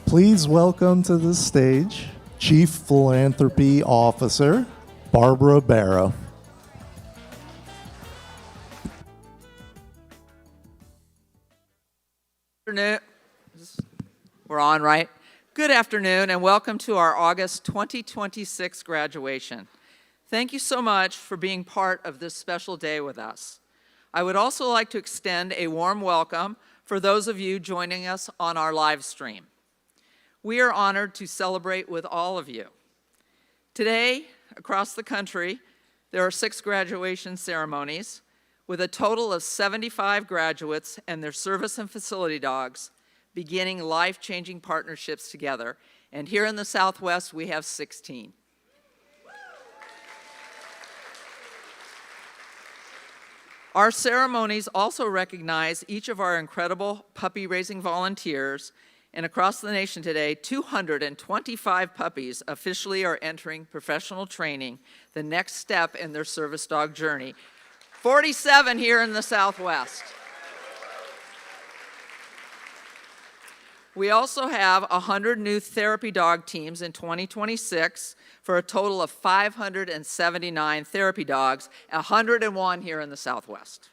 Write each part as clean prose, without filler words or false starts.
Please welcome to the stage Chief Philanthropy Officer, Barbara Barrow. Afternoon. We're on, right? Good afternoon and welcome to our August 2026 graduation. Thank you so much for being part of this special day with us. I would also like to extend a warm welcome for those of you joining us on our live stream. We are honored to celebrate with all of you. Today, across the country, there are 6 graduation ceremonies with a total of 75 graduates and their service and facility dogs beginning life-changing partnerships together. And here in the Southwest, we have 16. Our ceremonies also recognize each of our incredible puppy-raising volunteers, and across the nation today, 225 puppies officially are entering professional training, the next step in their service dog journey. 47 here in the Southwest. We also have 100 new therapy dog teams in 2026 for a total of 579 therapy dogs, 101 here in the Southwest.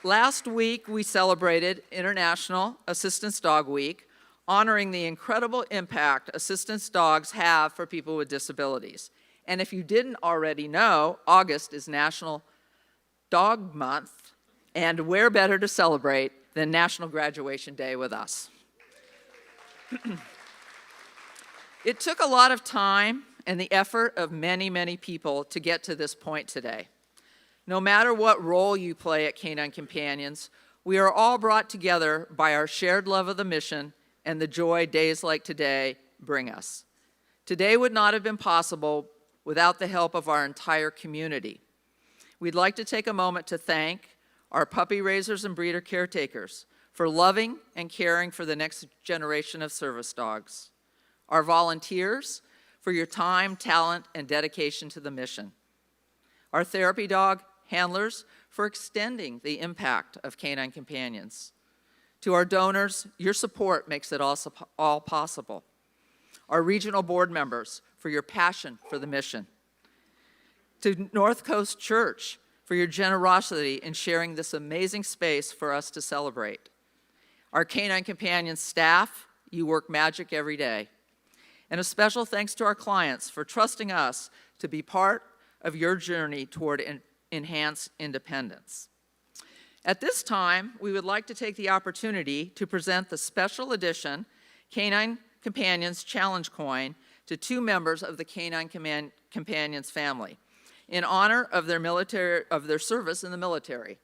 Last week, we celebrated International Assistance Dog Week, honoring the incredible impact assistance dogs have for people with disabilities. And if you didn't already know, August is National Dog Month, and where better to celebrate than National Graduation Day with us. It took a lot of time and the effort of many, many people to get to this point today. No matter what role you play at Canine Companions, we are all brought together by our shared love of the mission and the joy days like today bring us. Today would not have been possible without the help of our entire community. We'd like to take a moment to thank our puppy raisers and breeder caretakers for loving and caring for the next generation of service dogs. Our volunteers for your time, talent, and dedication to the mission. Our therapy dog handlers for extending the impact of Canine Companions. To our donors, your support makes it all possible. Our regional board members for your passion for the mission. To North Coast Church for your generosity in sharing this amazing space for us to celebrate. Our Canine Companions staff, you work magic every day. And a special thanks to our clients for trusting us to be part of your journey toward enhanced independence. At this time, we would like to take the opportunity to present the special edition Canine Companions Challenge Coin to 2 members of the Canine Companions family in honor of their service in the military.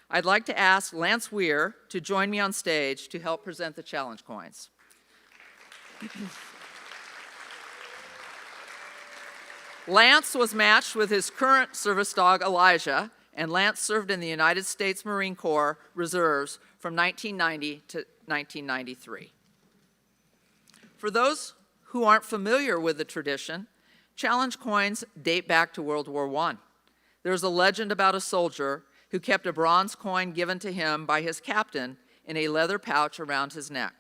I'd like to ask Lance Weir to join me on stage to help present the challenge coins. Lance was matched with his current service dog, Elijah, and Lance served in the United States Marine Corps Reserves from 1990 to 1993. For those who aren't familiar with the tradition, challenge coins date back to World War I. There's a legend about a soldier who kept a bronze coin given to him by his captain in a leather pouch around his neck.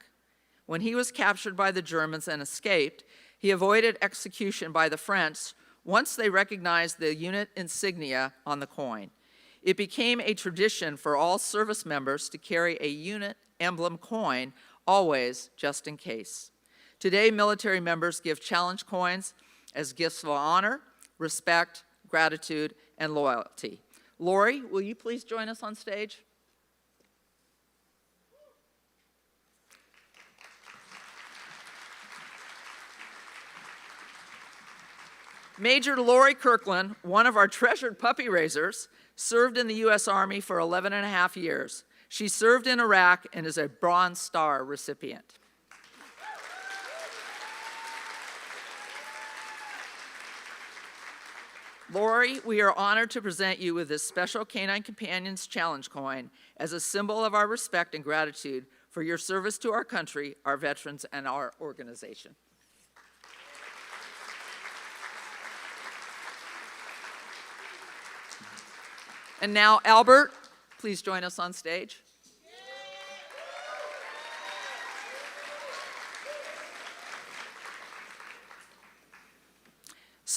When he was captured by the Germans and escaped, he avoided execution by the French once they recognized the unit insignia on the coin. It became a tradition for all service members to carry a unit emblem coin, always just in case. Today, military members give challenge coins as gifts of honor, respect, gratitude, and loyalty. Lori, will you please join us on stage? Major Lori Kirkland, one of our treasured puppy raisers, served in the U.S. Army for 11 and a half years. She served in Iraq and is a Bronze Star recipient. Lori, we are honored to present you with this special Canine Companions Challenge coin as a symbol of our respect and gratitude for your service to our country, our veterans, and our organization. And now, Albert, please join us on stage.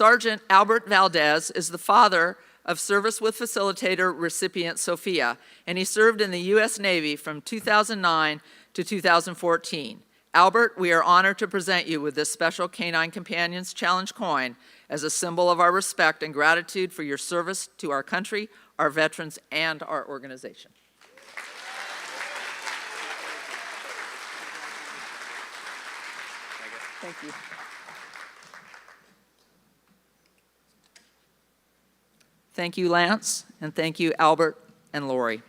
Sergeant Albert Valdez is the father of Service with Facilitator recipient Sophia, and he served in the U.S. Navy from 2009 to 2014. Albert, we are honored to present you with this special Canine Companions Challenge coin as a symbol of our respect and gratitude for your service to our country, our veterans, and our organization. Thank you. Thank you, Lance, and thank you, Albert and Lori.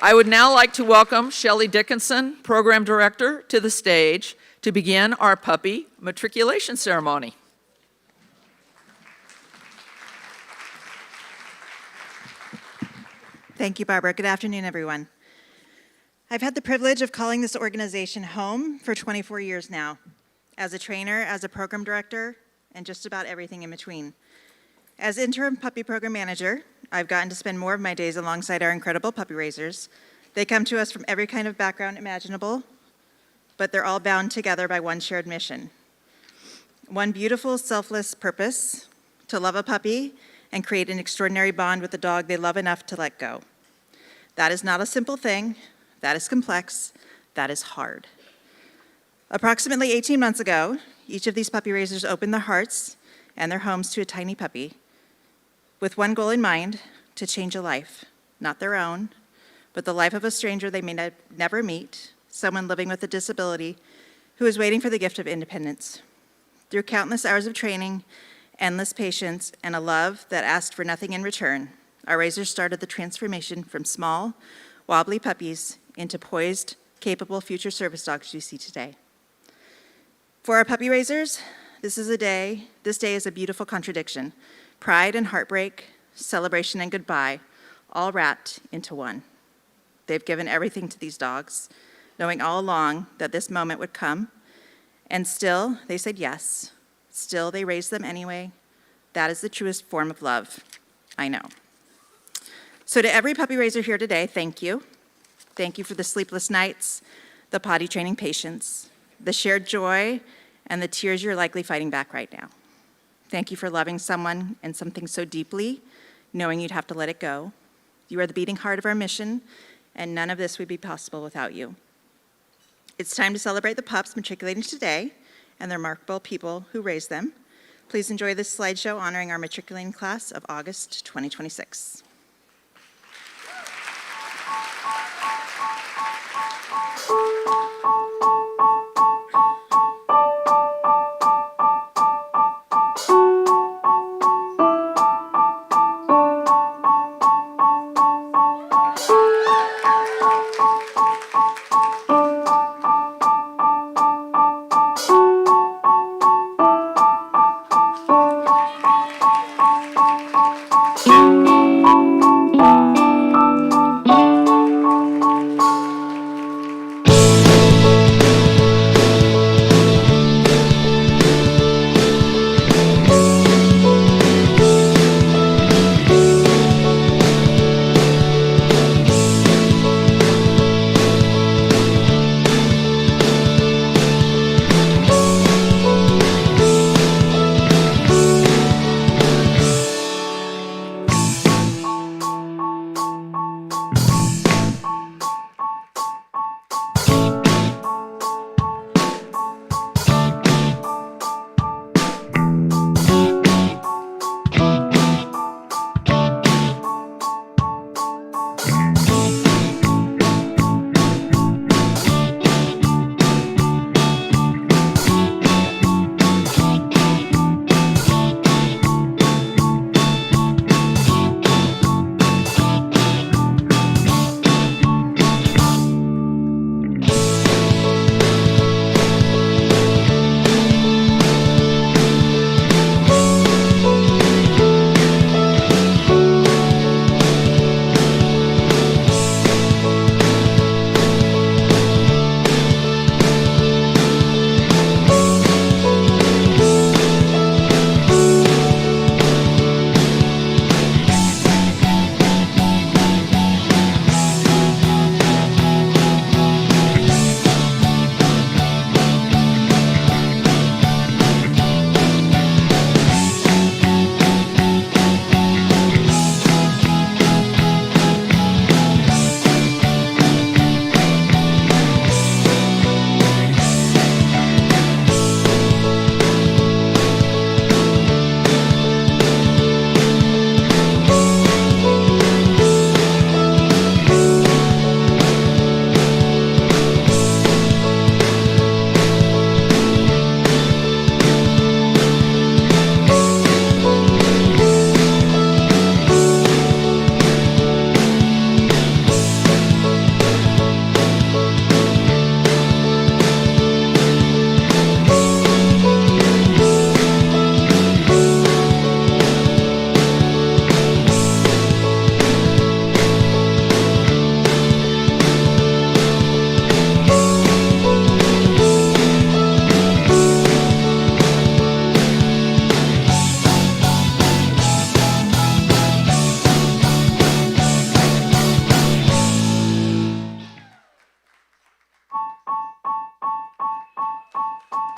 I would now like to welcome Shelley Dickinson, Program Director, to the stage to begin our puppy matriculation ceremony. Thank you, Barbara. Good afternoon, everyone. I've had the privilege of calling this organization home for 24 years now, as a trainer, as a program director, and just about everything in between. As interim puppy program manager, I've gotten to spend more of my days alongside our incredible puppy raisers. They come to us from every kind of background imaginable, but they're all bound together by one shared mission. One beautiful, selfless purpose: to love a puppy and create an extraordinary bond with the dog they love enough to let go. That is not a simple thing. That is complex. That is hard. Approximately 18 months ago, each of these puppy raisers opened their hearts and their homes to a tiny puppy with one goal in mind: to change a life, not their own, but the life of a stranger they may never meet, someone living with a disability who is waiting for the gift of independence. Through countless hours of training, endless patience, and a love that asked for nothing in return, our raisers started the transformation from small, wobbly puppies into poised, capable future service dogs you see today. For our puppy raisers, this day is a beautiful contradiction: pride and heartbreak, celebration and goodbye, all wrapped into one. They've given everything to these dogs, knowing all along that this moment would come, and still they said yes. Still they raised them anyway. That is the truest form of love, I know. So to every puppy raiser here today, thank you. Thank you for the sleepless nights, the potty training patience, the shared joy, and the tears you're likely fighting back right now. Thank you for loving someone and something so deeply, knowing you'd have to let it go. You are the beating heart of our mission, and none of this would be possible without you. It's time to celebrate the pups matriculating today and the remarkable people who raised them. Please enjoy this slideshow honoring our matriculating class of August 2026.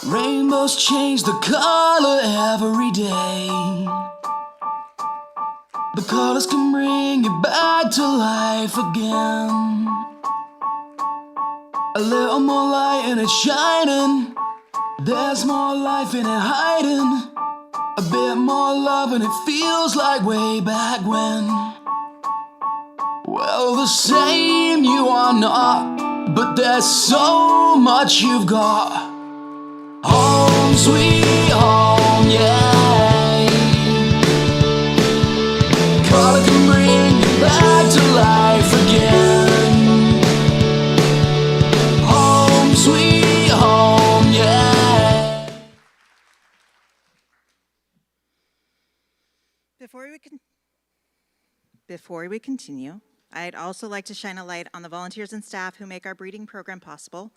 Rainbows change the color every day. The colors can bring you back to life again. A little more light and it's shining. There's more life in it hiding. A bit more love and it feels like way back when. Well, the same you are not, but there's so much you've got. Home sweet home, yeah. Color can bring you back to life again. Home sweet home, yeah. Before we continue, I'd also like to shine a light on the volunteers and staff who make our breeding program possible.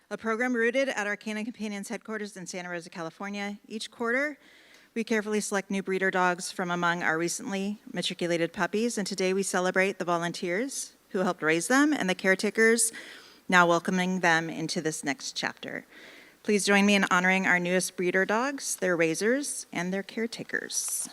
A program rooted at our Canine Companions headquarters in Santa Rosa, California. Each quarter, we carefully select new breeder dogs from among our recently matriculated puppies, and today we celebrate the volunteers who helped raise them and the caretakers now welcoming them into this next chapter. Please join me in honoring our newest breeder dogs, their raisers, and their caretakers.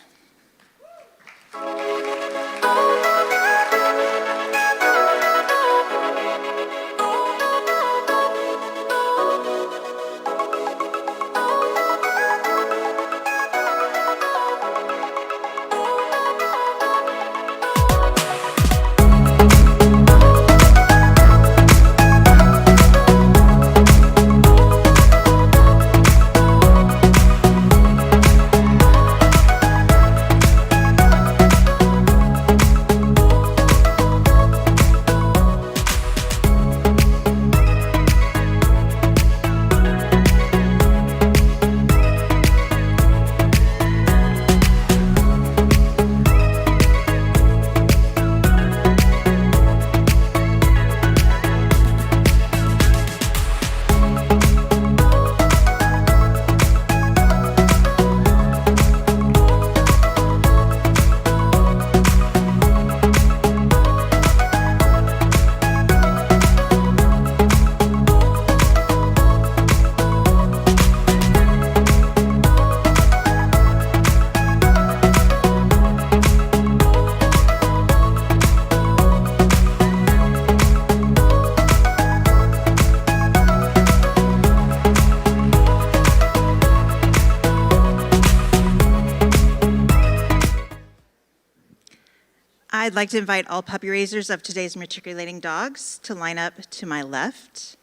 I'd like to invite all puppy raisers of today's matriculating dogs to line up to my left.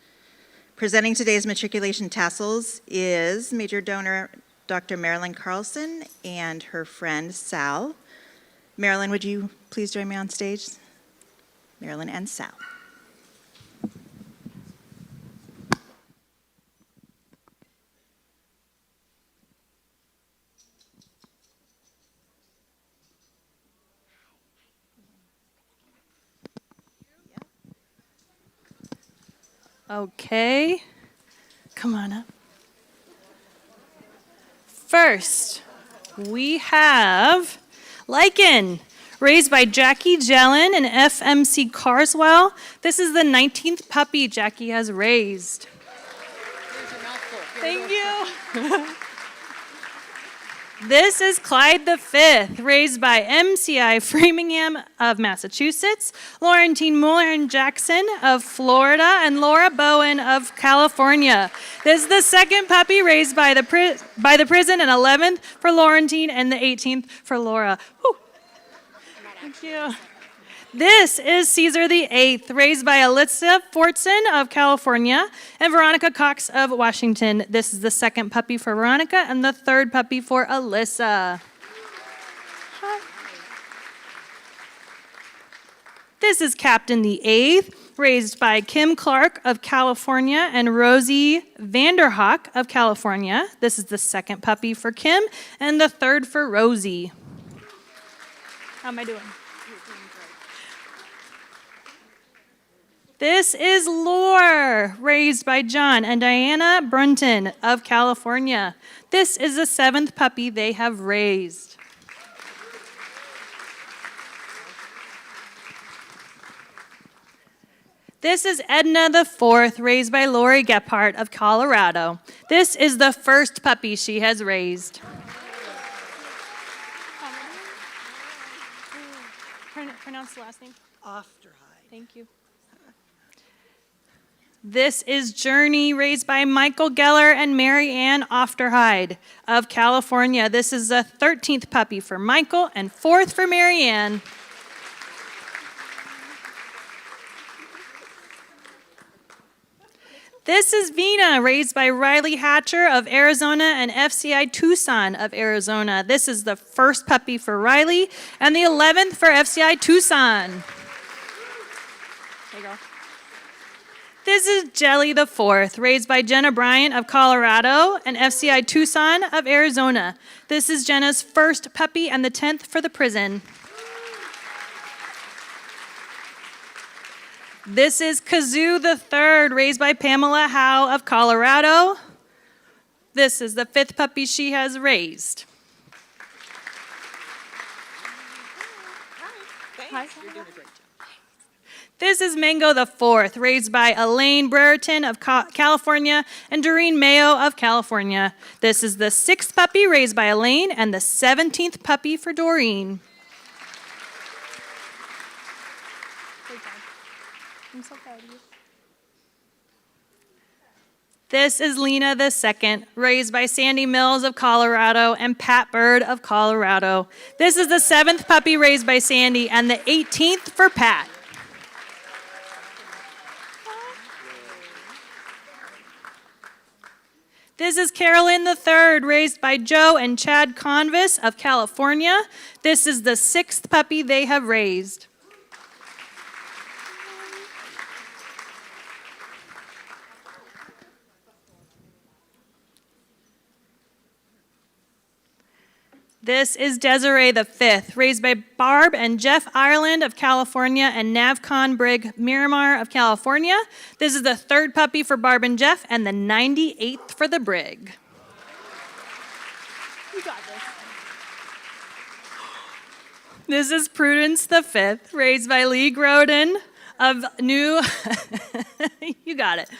Presenting today's matriculation tassels is Major Donor Dr. Marilyn Carlson and her friend Sal. Marilyn, would you please join me on stage? Marilyn and Sal. Okay, come on up. First, we have Lichen, raised by Jackie Jellin and FMC Carswell. This is the 19th puppy Jackie has raised. Thank you. This is Clyde V, raised by MCI Framingham of Massachusetts, Laurentine Muller and Jackson of Florida, and Laura Bowen of California. This is the second puppy raised by the prison, and 11th for Laurentine, and the 18th for Laura. Whew. Thank you. This is Caesar VIII, raised by Alyssa Fortson of California and Veronica Cox of Washington. This is the second puppy for Veronica and the third puppy for Alyssa. Hi. This is Captain VIII, raised by Kim Clark of California and Rosie Vanderhoek of California. This is the second puppy for Kim and the third for Rosie. How am I doing? This is Lore, raised by John and Diana Brunton of California. This is the seventh puppy they have raised. This is Edna the fourth, raised by Lori Gephardt of Colorado. This is the first puppy she has raised. Pronounce the last name. Ofterhide. Thank you. This is Journey, raised by Michael Geller and Mary Ann Ofterhide of California. This is the 13th puppy for Michael and 4th for Mary Ann. This is Vina, raised by Riley Hatcher of Arizona and FCI Tucson of Arizona. This is the first puppy for Riley and the 11th for FCI Tucson. There you go. This is Jelly the fourth, raised by Jenna Bryant of Colorado and FCI Tucson of Arizona. This is Jenna's first puppy and the 10th for the prison. This is Kazoo the third, raised by Pamela Howe of Colorado. This is the 5th puppy she has raised. Hi. You're doing a great job. This is Mango the fourth, raised by Elaine Brereton of California and Doreen Mayo of California. This is the 6th puppy raised by Elaine and the 17th puppy for Doreen. I'm so proud of you. This is Lena the second, raised by Sandy Mills of Colorado and Pat Bird of Colorado. This is the 7th puppy raised by Sandy and the 18th for Pat. This is Carolyn the third, raised by Joe and Chad Convis of California. This is the 6th puppy they have raised. This is Desiree the fifth, raised by Barb and Jeff Ireland of California and Navcon Brigg Miramar of California. This is the 3rd puppy for Barb and Jeff and the 98th for the Brigg. You got this. This is Prudence the fifth, raised by Lee Groden of New, you got it,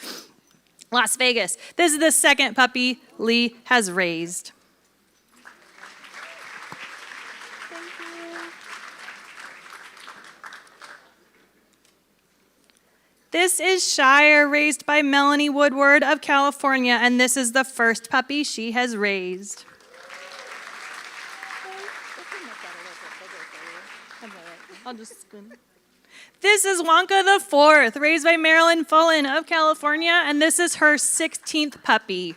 Las Vegas. This is the 2nd puppy Lee has raised. This is Shire, raised by Melanie Woodward of California, and this is the 1st puppy she has raised. I'll just spin. This is Wonka the fourth, raised by Marilyn Fullen of California, and this is her 16th puppy.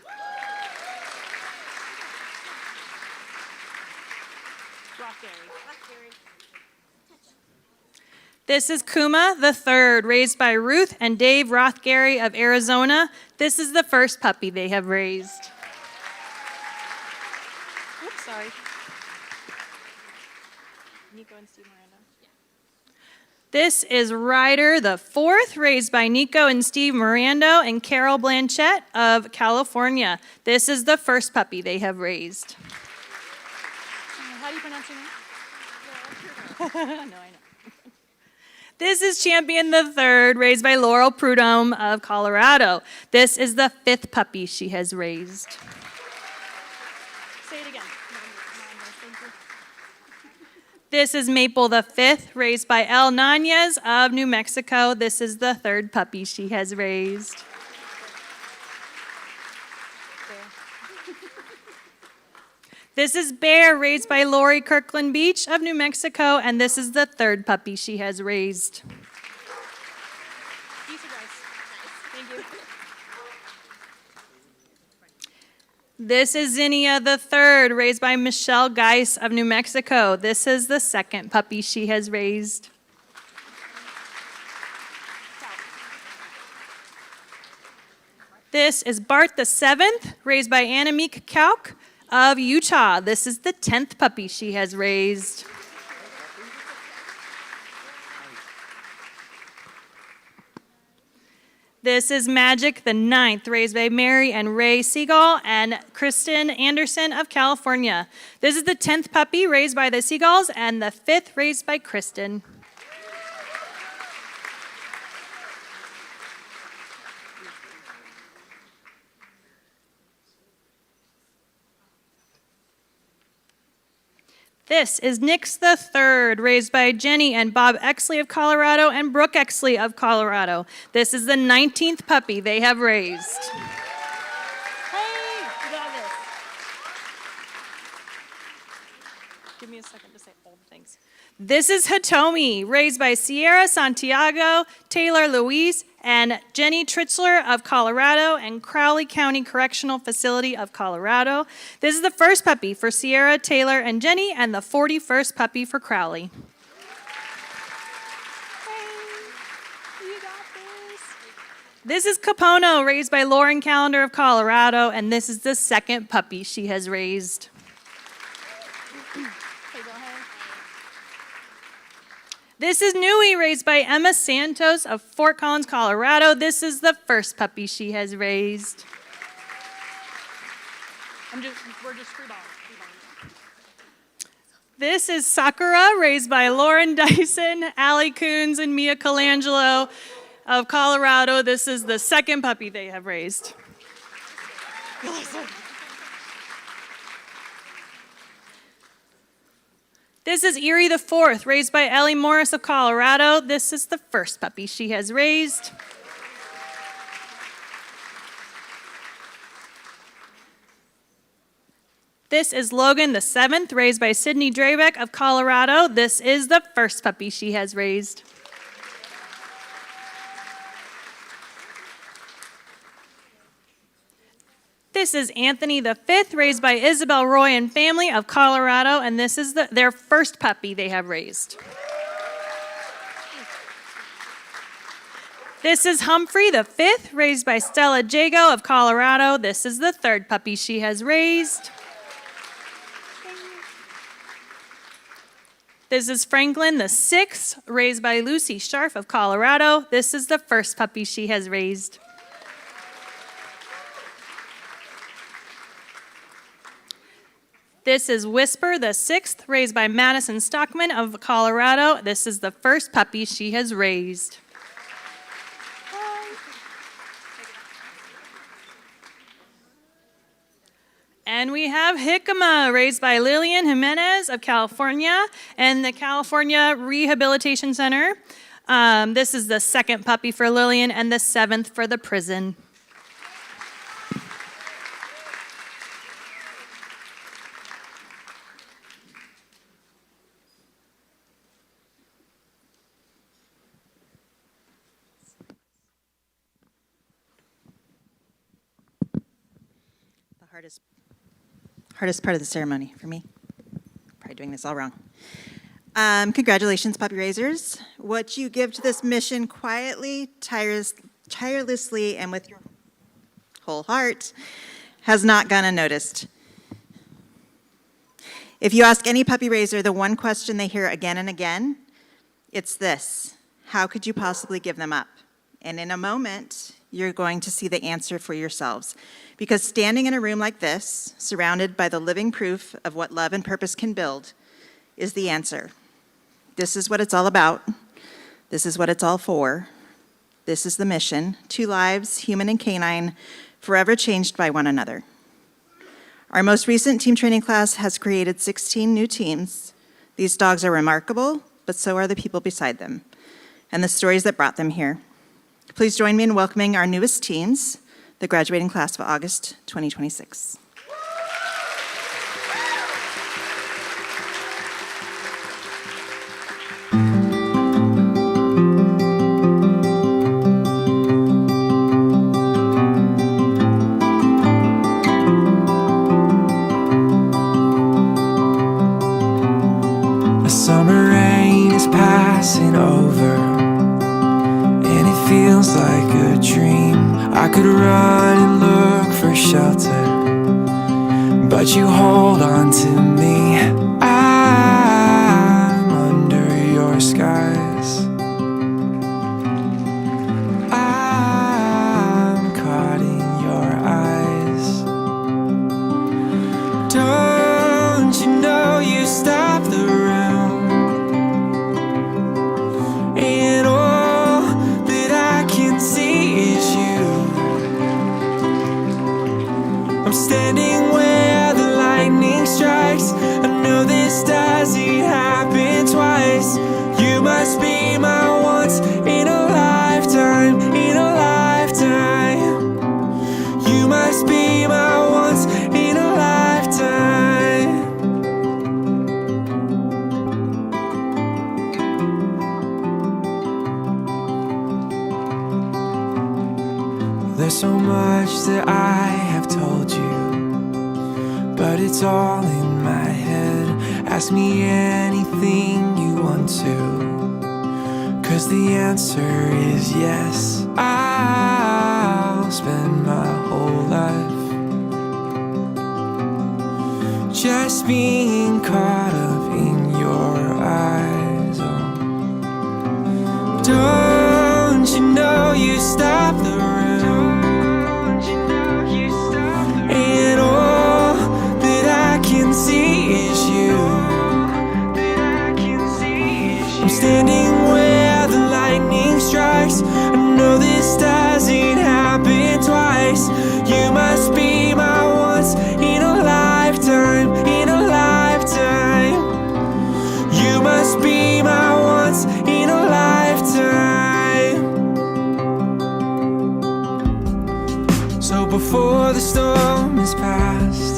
This is Kuma the third, raised by Ruth and Dave Rothgary of Arizona. This is the 1st puppy they have raised. Oops, sorry. Nico and Steve Miranda. This is Ryder the fourth, raised by Nico and Steve Miranda and Carol Blanchette of California. This is the 1st puppy they have raised. How do you pronounce your name? No, I know. This is Champion the third, raised by Laurel Prudhomme of Colorado. This is the 5th puppy she has raised. Say it again. This is Maple the fifth, raised by El Nanez of New Mexico. This is the 3rd puppy she has raised. This is Bear, raised by Lori Kirkland Beach of New Mexico, and this is the 3rd puppy she has raised. Thank you. This is Zinnia the third, raised by Michelle Geis of New Mexico. This is the 2nd puppy she has raised. This is Bart the seventh, raised by Annemiek Kauk of Utah. This is the 10th puppy she has raised. This is Magic the ninth, raised by Mary and Ray Seagull and Kristen Anderson of California. This is the 10th puppy raised by the Seagulls and the 5th raised by Kristen. This is Nix the Third, raised by Jenny and Bob Exley of Colorado and Brooke Exley of Colorado. This is the 19th puppy they have raised. Hey, you got this. Give me a second to say all the things. This is Hitomi, raised by Sierra Santiago, Taylor Louise, and Jenny Tritzler of Colorado and Crowley County Correctional Facility of Colorado. This is the first puppy for Sierra, Taylor, and Jenny, and the 41st puppy for Crowley. Hey, you got this. This is Capono, raised by Lauren Callender of Colorado, and this is the second puppy she has raised. This is Nui, raised by Emma Santos of Fort Collins, Colorado. This is the first puppy she has raised. We're just freeballing. This is Sakura, raised by Lauren Dyson, Allie Coons, and Mia Colangelo of Colorado. This is the second puppy they have raised. This is Erie the Fourth, raised by Ellie Morris of Colorado. This is the first puppy she has raised. This is Logan the Seventh, raised by Sydney Drabeck of Colorado. This is the first puppy she has raised. This is Anthony the Fifth, raised by Isabel Roy and family of Colorado, and this is their first puppy they have raised. This is Humphrey the Fifth, raised by Stella Jago of Colorado. This is the third puppy she has raised. This is Franklin the Sixth, raised by Lucy Scharf of Colorado. This is the first puppy she has raised. This is Whisper the Sixth, raised by Madison Stockman of Colorado. This is the first puppy she has raised. And we have Jicama, raised by Lillian Jimenez of California and the California Rehabilitation Center. This is the second puppy for Lillian and the seventh for the prison. Hardest part of the ceremony for me. Probably doing this all wrong. Congratulations, puppy raisers. What you give to this mission quietly, tirelessly, and with your whole heart has not gone unnoticed. If you ask any puppy raiser the one question they hear again and again, it's this: how could you possibly give them up? And in a moment, you're going to see the answer for yourselves. Because standing in a room like this, surrounded by the living proof of what love and purpose can build, is the answer. This is what it's all about. This is what it's all for. This is the mission. 2 lives, human and canine, forever changed by one another. Our most recent team training class has created 16 new teams. These dogs are remarkable, but so are the people beside them, and the stories that brought them here. Please join me in welcoming our newest teams, the graduating class of August 2026. A summer rain is passing over, and it feels like a dream. I could run and look for shelter, but you hold on to me. I'm under your skies. I'm caught in your eyes. Don't you know you stop the room, and all that I can see is you. I'm standing where the lightning strikes. I know know this doesn't happen twice. You must be my once in a lifetime, in a lifetime. You must be my once in a lifetime. There's so much that I have told you, but it's all in my head. Ask me anything you want to, 'cause the answer is yes. I'll spend my whole life just being caught up in your eyes. Oh, don't you know you stop the room? And all that I can see is you. I'm standing where the lightning strikes. I know this doesn't happen twice. You must be my once in a lifetime, in a lifetime. You must be my once in a lifetime. So before the storm is past,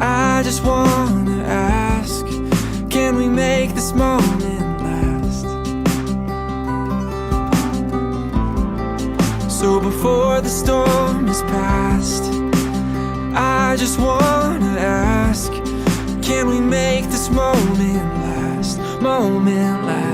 I just wanna ask, can we make this moment last? So before the storm is past, I just wanna ask, can we make this moment last? Moment last.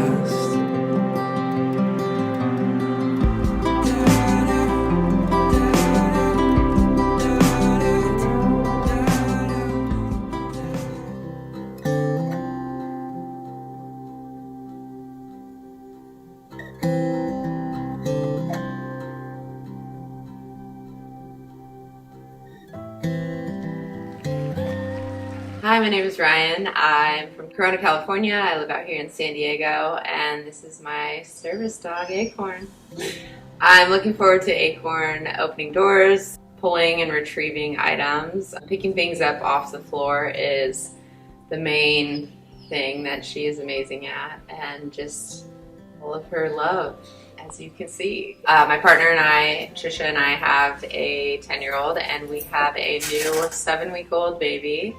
Hi, my name is Ryan. I'm from Corona, California. I live out here in San Diego, and this is my service dog, Acorn. I'm looking forward to Acorn opening doors, pulling and retrieving items. Picking things up off the floor is the main thing that she is amazing at, and just all of her love, as you can see. My partner and I, Trisha and I, have a 10-year-old, and we have a new 7-week-old baby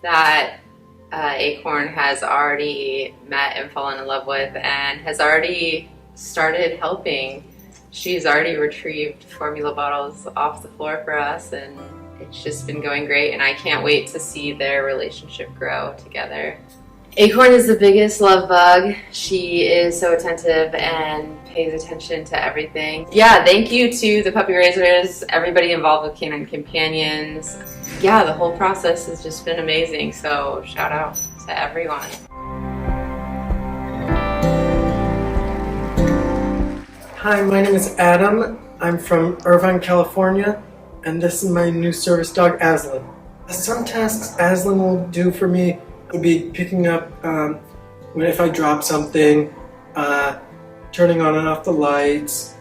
that Acorn has already met and fallen in love with, and has already started helping. She's already retrieved formula bottles off the floor for us, and it's just been going great, and I can't wait to see their relationship grow together. Acorn is the biggest love bug. She is so attentive and pays attention to everything. Yeah, thank you to the puppy raisers, everybody involved with Canine Companions. Yeah, the whole process has just been amazing, so shout out to everyone. Hi, my name is Adam. I'm from Irvine, California, and this is my new service dog, Aslan. Some tasks Aslan will do for me would be picking up if I drop something, turning on and off the lights,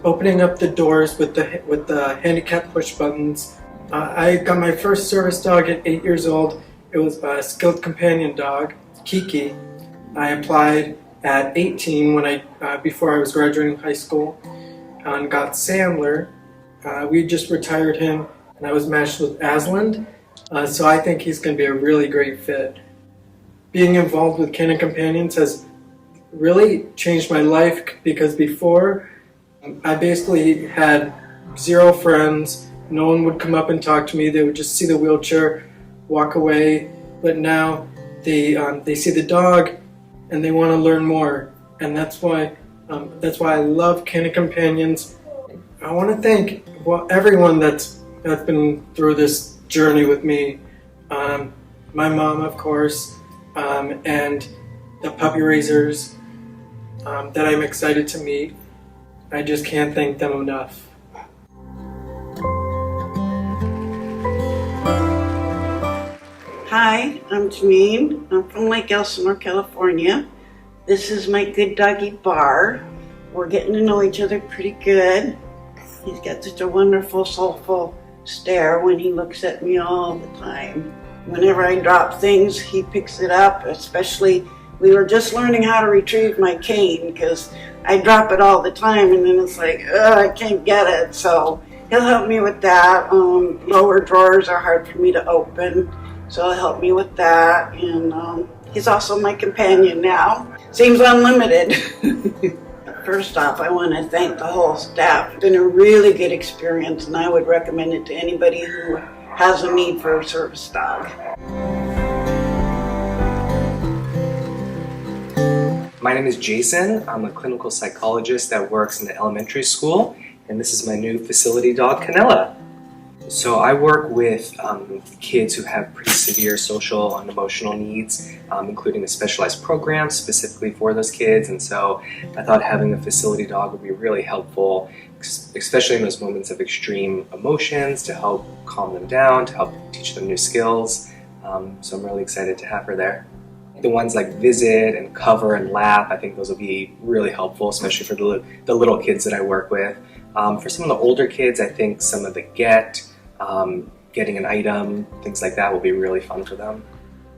opening up the doors with the handicap push buttons. I got my first service dog at 8 years old. It was a skilled companion dog, Kiki. I applied at 18 before I was graduating high school, and got Sandler. We just retired him, and I was matched with Aslan. So I think he's going to be a really great fit. Being involved with Canine Companions has really changed my life, because before I basically had 0 friends. No one would come up and talk to me. They would just see the wheelchair, walk away. But now they see the dog and they want to learn more. And that's why I love Canine Companions. I want to thank everyone that's been through this journey with me. My mom, of course, and the puppy raisers that I'm excited to meet. I just can't thank them enough. Hi, I'm Janine. I'm from Lake Elsinore, California. This is my good doggy Bar. We're getting to know each other pretty good. He's got such a wonderful, soulful stare when he looks at me all the time. Whenever I drop things, he picks it up, especially we were just learning how to retrieve my cane because I drop it all the time and then it's like, I can't get it. So he'll help me with that. Lower drawers are hard for me to open, so he'll help me with that. And he's also my companion now. Seems unlimited. First off, I want to thank the whole staff. It's been a really good experience, and I would recommend it to anybody who has a need for a service dog. My name is Jason. I'm a clinical psychologist that works in the elementary school, and this is my new facility dog, Canella. So I work with kids who have pretty severe social and emotional needs, including a specialized program specifically for those kids. And so I thought having a facility dog would be really helpful, especially in those moments of extreme emotions, to help calm them down, to help teach them new skills. So I'm really excited to have her there. The ones like Visit and Cover and Lap, I think those will be really helpful, especially for the little kids that I work with. For some of the older kids, I think some of the getting an item, things like that will be really fun for them.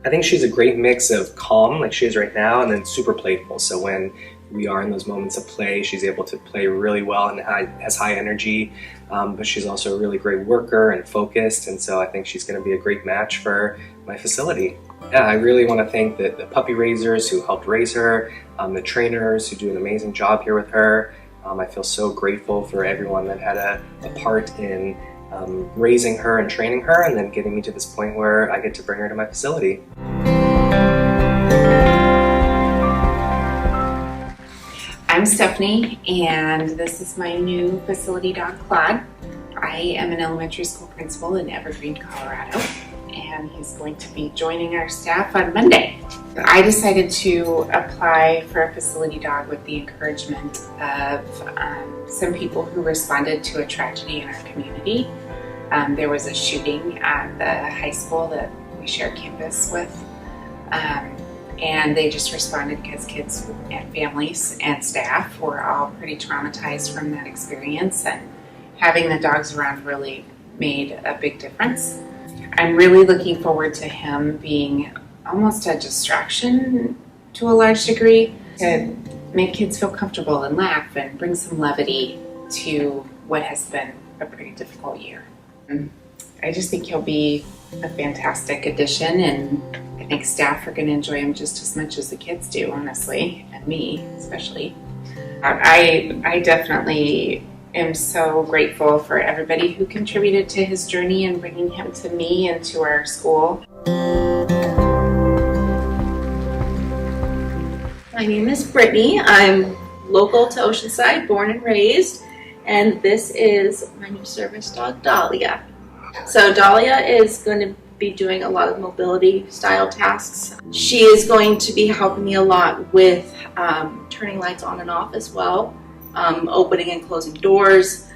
I think she's a great mix of calm, like she is right now, and then super playful. So when we are in those moments of play, she's able to play really well and has high energy, but she's also a really great worker and focused, and so I think she's going to be a great match for my facility. Yeah, I really want to thank the puppy raisers who helped raise her, the trainers who do an amazing job here with her. I feel so grateful for everyone that had a part in raising her and training her, and then getting me to this point where I get to bring her to my facility. I'm Stephanie, and this is my new facility dog, Claude. I am an elementary school principal in Evergreen, Colorado, and he's going to be joining our staff on Monday. I decided to apply for a facility dog with the encouragement of some people who responded to a tragedy in our community. There was a shooting at the high school that we share campus with, and they just responded because kids and families and staff were all pretty traumatized from that experience, and having the dogs around really made a big difference. I'm really looking forward to him being almost a distraction to a large degree, to make kids feel comfortable and laugh and bring some levity to what has been a pretty difficult year. I just think he'll be a fantastic addition, and I think staff are going to enjoy him just as much as the kids do, honestly, and me especially. I definitely am so grateful for everybody who contributed to his journey and bringing him to me and to our school. My name is Brittany. I'm local to Oceanside, born and raised, and this is my new service dog, Dahlia. So Dahlia is going to be doing a lot of mobility style tasks. She is going to be helping me a lot with turning lights on and off as well, opening and closing doors.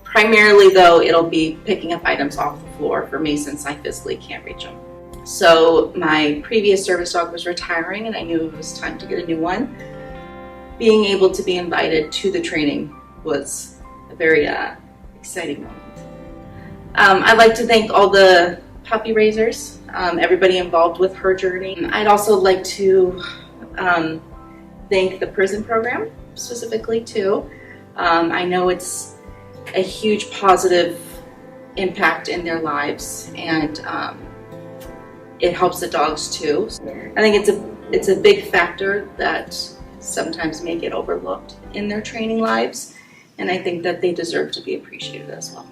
Primarily though, it'll be picking up items off the floor for me since I physically can't reach them. So my previous service dog was retiring and I knew it was time to get a new one. Being able to be invited to the training was a very exciting moment. I'd like to thank all the puppy raisers, everybody involved with her journey. I'd also like to thank the prison program specifically too. I know it's a huge positive impact in their lives, and it helps the dogs too. I think it's a big factor that sometimes may get overlooked in their training lives, and I think that they deserve to be appreciated as well.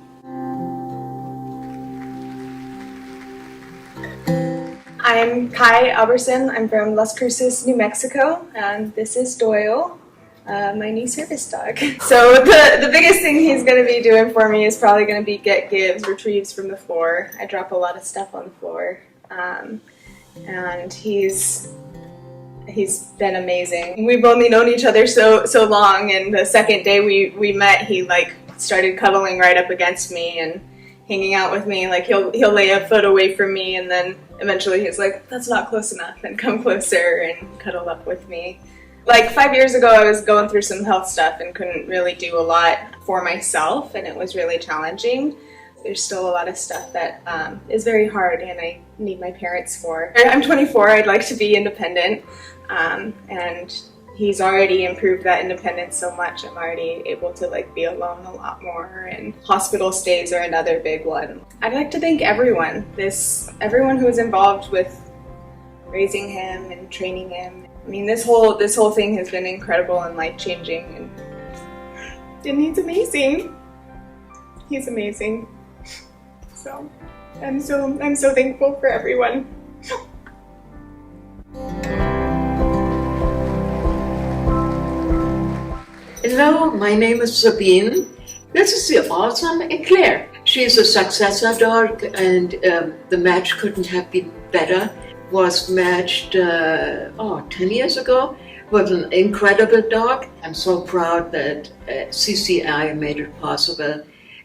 I'm Kai Alberson. I'm from Las Cruces, New Mexico, and this is Doyle, my new service dog. So the biggest thing he's going to be doing for me is probably going to be get, gives, retrieves from the floor. I drop a lot of stuff on the floor, and he's been amazing. We've only known each other so long, and the second day we met, he like started cuddling right up against me and hanging out with me. Like he'll lay a foot away from me, and then eventually he's like, that's not close enough, and come closer and cuddle up with me. Like 5 years ago, I was going through some health stuff and couldn't really do a lot for myself, and it was really challenging. There's still a lot of stuff that is very hard and I need my parents for. I'm 24, I'd like to be independent, and he's already improved that independence so much. I'm already able to like be alone a lot more, and hospital stays are another big one. I'd like to thank everyone who was involved with raising him and training him. I mean, this whole thing has been incredible and life-changing, and he's amazing. He's amazing. So I'm so thankful for everyone. Hello, my name is Sabine. This is the awesome Eclair. She's a successor dog, and the match couldn't have been better. Was matched 10 years ago with an incredible dog. I'm so proud that CCI made it possible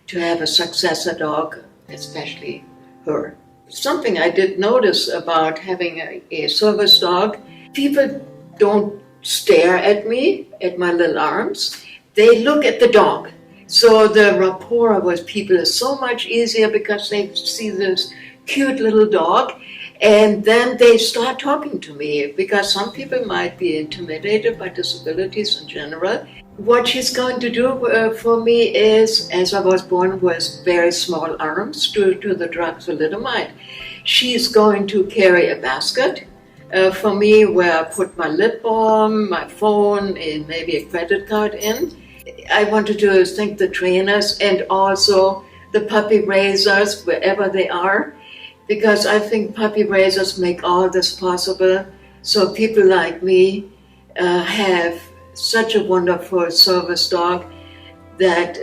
to have a successor dog, especially her. Something I did notice about having a service dog, people don't stare at me, at my little arms. They look at the dog. So the rapport with people is so much easier because they see this cute little dog, and then they start talking to me, because some people might be intimidated by disabilities in general. What she's going to do for me is, as I was born with very small arms due to the drug thalidomide, she's going to carry a basket for me where I put my lip balm, my phone, and maybe a credit card in. I wanted to thank the trainers and also the puppy raisers wherever they are, because I think puppy raisers make all this possible. So people like me have such a wonderful service dog that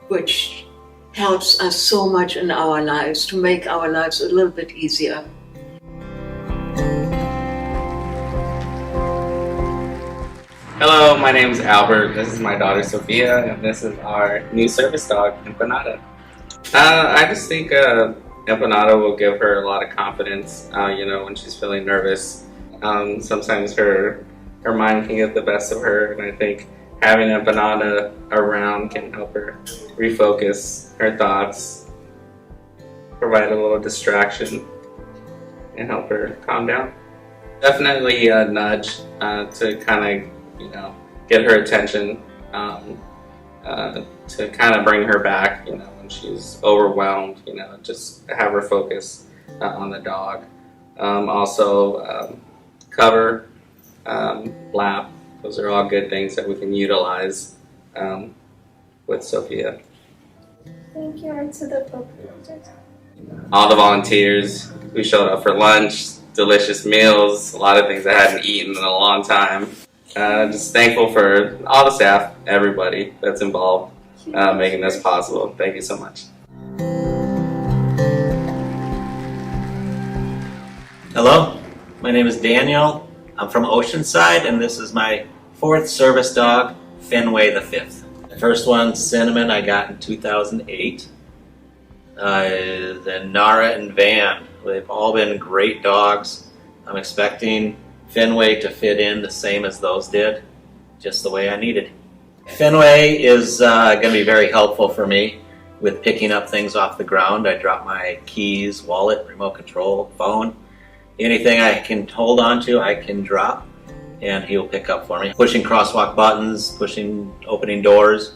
which helps us so much in our lives, to make our lives a little bit easier. Hello, my name is Albert. This is my daughter Sophia, and this is our new service dog, Empanada. I just think Empanada will give her a lot of confidence, when she's feeling nervous. Sometimes her mind can get the best of her, and I think having Empanada around can help her refocus her thoughts, provide a little distraction, and help her calm down. Definitely a nudge to kind of, get her attention, to kind of bring her back, when she's overwhelmed, just have her focus on the dog. Also, cover, lap, those are all good things that we can utilize with Sophia. Thank you, and to the puppy. All the volunteers who showed up for lunch, delicious meals, a lot of things I hadn't eaten in a long time. Just thankful for all the staff, everybody that's involved making this possible. Thank you so much. Hello, my name is Daniel. I'm from Oceanside, and this is my 4th service dog, Fenway the 5th. The first one, Cinnamon, I got in 2008. Then Nara and Van, they've all been great dogs. I'm expecting Fenway to fit in the same as those did, just the way I needed. Fenway is going to be very helpful for me with picking up things off the ground. I drop my keys, wallet, remote control, phone. Anything I can hold on to, I can drop, and he'll pick up for me. Pushing crosswalk buttons, opening doors,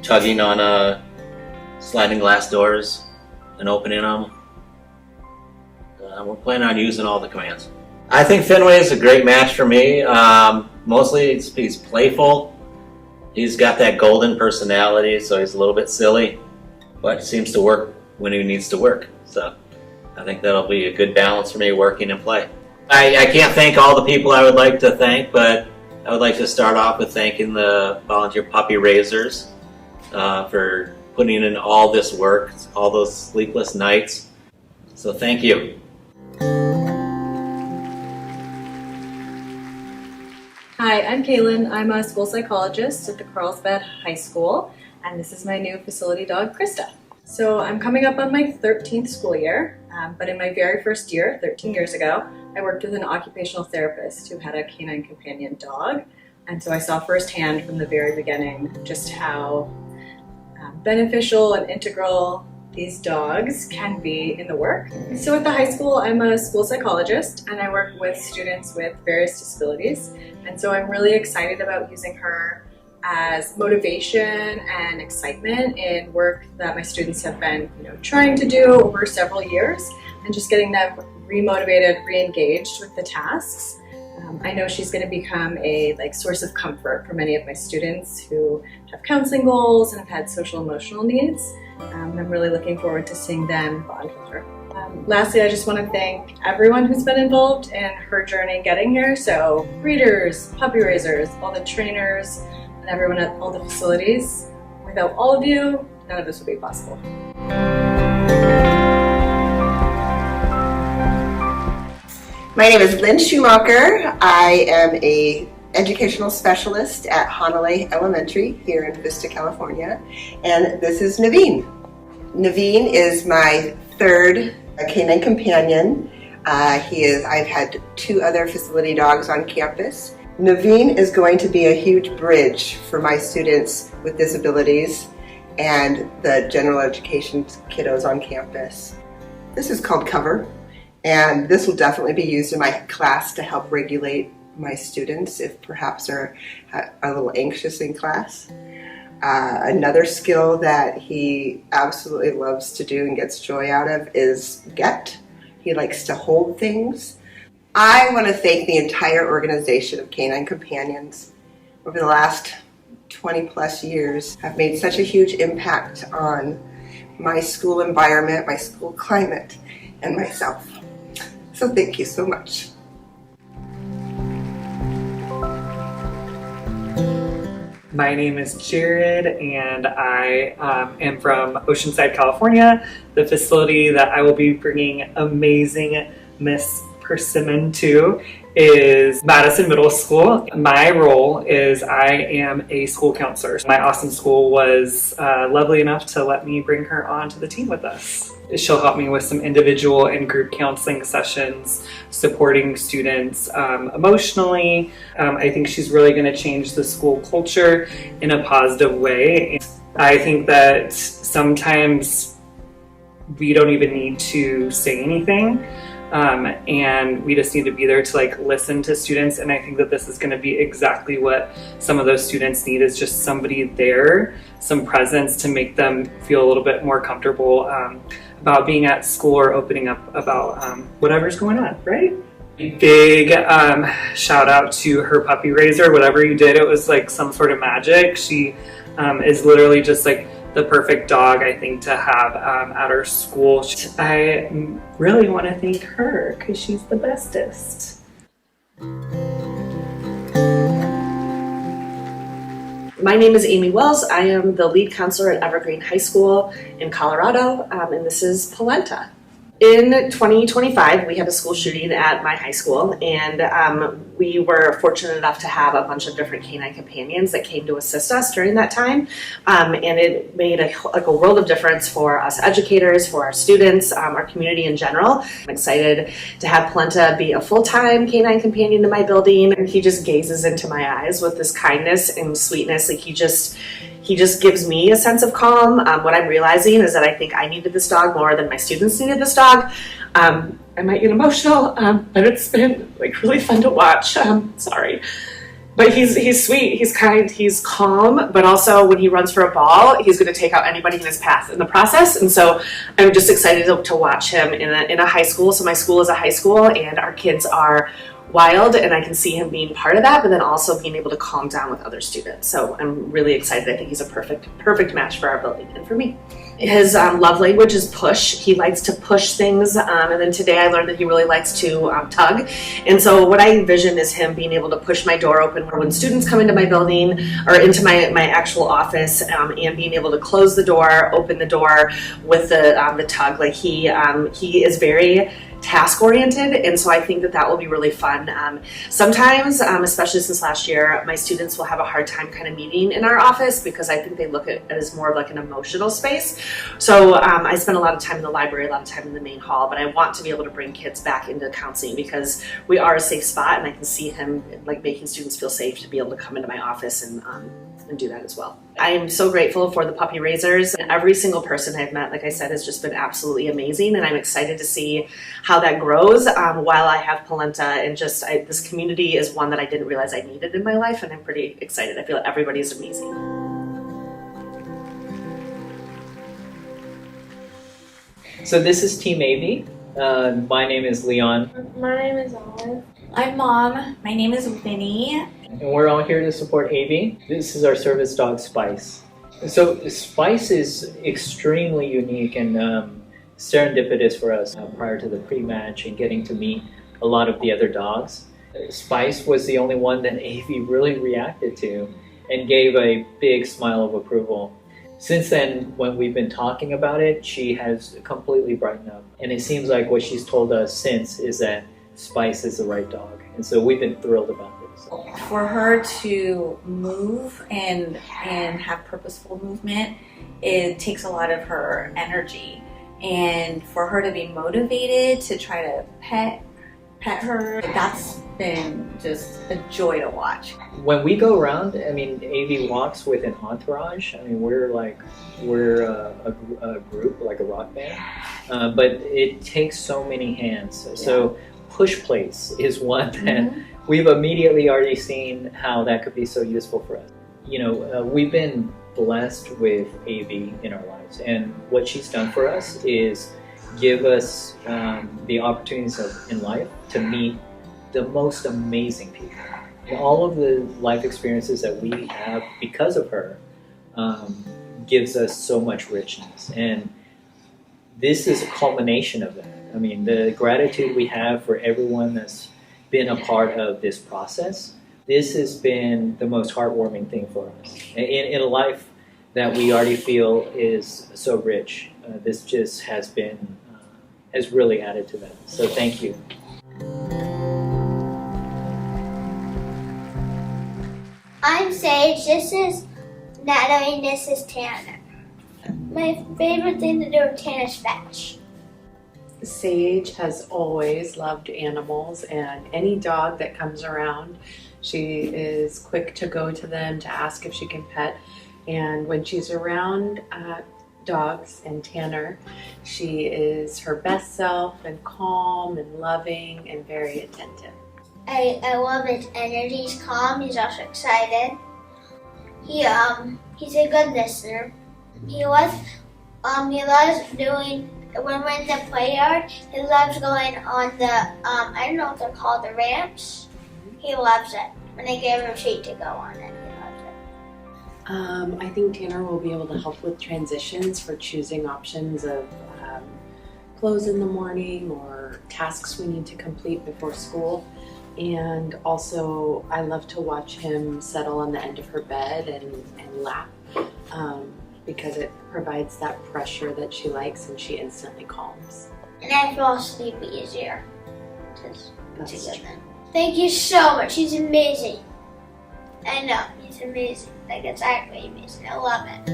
tugging on sliding glass doors and opening them. We're planning on using all the commands. I think Fenway is a great match for me. Mostly he's playful. He's got that golden personality, so he's a little bit silly, but seems to work when he needs to work. So I think that'll be a good balance for me, working and play. I can't thank all the people I would like to thank, but I would like to start off with thanking the volunteer puppy raisers for putting in all this work, all those sleepless nights. So thank you. Hi, I'm Kaylin. I'm a school psychologist at the Carlsbad High School, and this is my new facility dog, Krista. So I'm coming up on my 13th school year, but in my very first year, 13 years ago, I worked with an occupational therapist who had a canine companion dog, and so I saw firsthand from the very beginning just how beneficial and integral these dogs can be in the work. So at the high school, I'm a school psychologist and I work with students with various disabilities. And so I'm really excited about using her as motivation and excitement in work that my students have been trying to do over several years, and just getting them re-motivated, re-engaged with the tasks. I know she's going to become a source of comfort for many of my students who have counseling goals and have had social emotional needs. I'm really looking forward to seeing them bond with her. Lastly, I just want to thank everyone who's been involved in her journey getting here. So breeders, puppy raisers, all the trainers, and everyone at all the facilities. Without all of you, none of this would be possible. My name is Lynn Schumacher. I am a educational specialist at Honolulu Elementary here in Vista, California, and this is Naveen. Naveen is my third canine companion. I've had 2 other facility dogs on campus. Naveen is going to be a huge bridge for my students with disabilities and the general education kiddos on campus. This is called Cover, and this will definitely be used in my class to help regulate my students if perhaps they're a little anxious in class. Another skill that he absolutely loves to do and gets joy out of is get. He likes to hold things. I want to thank the entire organization of Canine Companions. Over the last 20 plus years, have made such a huge impact on my school environment, my school climate, and myself. So thank you so much. My name is Jared, and I am from Oceanside, California, the facility that I will be bringing amazing Miss Persimmon to is Madison Middle School. My role is I am a school counselor. My awesome school was lovely enough to let me bring her onto the team with us. She'll help me with some individual and group counseling sessions, supporting students emotionally. I think she's really going to change the school culture in a positive way. I think that sometimes we don't even need to say anything. And we just need to be there to listen to students, and I think that this is going to be exactly what some of those students need, is just somebody there, some presence to make them feel a little bit more comfortable about being at school or opening up about whatever's going on, right? Big shout out to her puppy raiser. Whatever you did, it was like some sort of magic. She is literally just the perfect dog, I think, to have at our school. I really want to thank her because she's the bestest. My name is Amy Wells. I am the lead counselor at Evergreen High School in Colorado, and this is Polenta. In 2025, we had a school shooting at my high school, and we were fortunate enough to have a bunch of different canine companions that came to assist us during that time, and it made a world of difference for us educators, for our students, our community in general. I'm excited to have Polenta be a full-time canine companion in my building, and he just gazes into my eyes with this kindness and sweetness. He just gives me a sense of calm. What I'm realizing is that I think I needed this dog more than my students needed this dog. I might get emotional, but it's been really fun to watch. Sorry. But he's sweet, he's kind, he's calm, but also when he runs for a ball, he's going to take out anybody in his path in the process. And so I'm just excited to watch him in a high school. So my school is a high school, and our kids are wild, and I can see him being part of that, but then also being able to calm down with other students. So I'm really excited. I think he's a perfect match for our building and for me. His love language is push. He likes to push things, and then today I learned that he really likes to tug. And so what I envision is him being able to push my door open when students come into my building or into my actual office, and being able to close the door, open the door with the tug. He is very task-oriented, and so I think that will be really fun. Sometimes, especially since last year, my students will have a hard time kind of meeting in our office because I think they look at it as more of an emotional space. So I spend a lot of time in the library, a lot of time in the main hall, but I want to be able to bring kids back into counseling because we are a safe spot, and I can see him making students feel safe to be able to come into my office and and do that as well. I am so grateful for the puppy raisers. Every single person I've met, like I said, has just been absolutely amazing, and I'm excited to see how that grows while I have Polenta. And this community is one that I didn't realize I needed in my life, and I'm pretty excited. I feel like everybody is amazing. So this is Team AV. My name is Leon. My name is Olive. I'm Mom. My name is Winnie. And we're all here to support AV. This is our service dog, Spice. So Spice is extremely unique and serendipitous for us prior to the pre-match and getting to meet a lot of the other dogs. Spice was the only one that AV really reacted to and gave a big smile of approval. Since then, when we've been talking about it, she has completely brightened up. And it seems like what she's told us since is that Spice is the right dog. And so we've been thrilled about this. For her to move and have purposeful movement, it takes a lot of her energy. And for her to be motivated to try to pet her, that's been just a joy to watch. When we go around, I mean, AV walks with an entourage. I mean, we're a group, like a rock band, but it takes so many hands. So push plates is one that we've immediately already seen how that could be so useful for us. You know, we've been blessed with AV in our lives, and what she's done for us is give us the opportunities in life to meet the most amazing people. And all of the life experiences that we have because of her gives us so much richness, and this is a culmination of that. I mean, the gratitude we have for everyone that's been a part of this process, this has been the most heartwarming thing for us. In a life that we already feel is so rich, this just has really added to that. So thank you. I'm Sage, this is Natalie, and this is Tanner. My favorite thing to do with Tanner is fetch. Sage has always loved animals, and any dog that comes around, she is quick to go to them to ask if she can pet. And when she's around dogs and Tanner, she is her best self and calm and loving and very attentive. I love his energy. He's calm. He's also excited. He's a good listener. He loves doing, when we're in the play yard, he loves going on the, I don't know what they're called, the ramps. He loves it. When they give him a treat to go on it, he loves it. I think Tanner will be able to help with transitions for choosing options of clothes in the morning or tasks we need to complete before school. And also, I love to watch him settle on the end of her bed and lap because it provides that pressure that she likes and she instantly calms. And I fall asleep easier to get them. Thank you so much. He's amazing. I know, he's amazing. Like, it's actually amazing. I love it.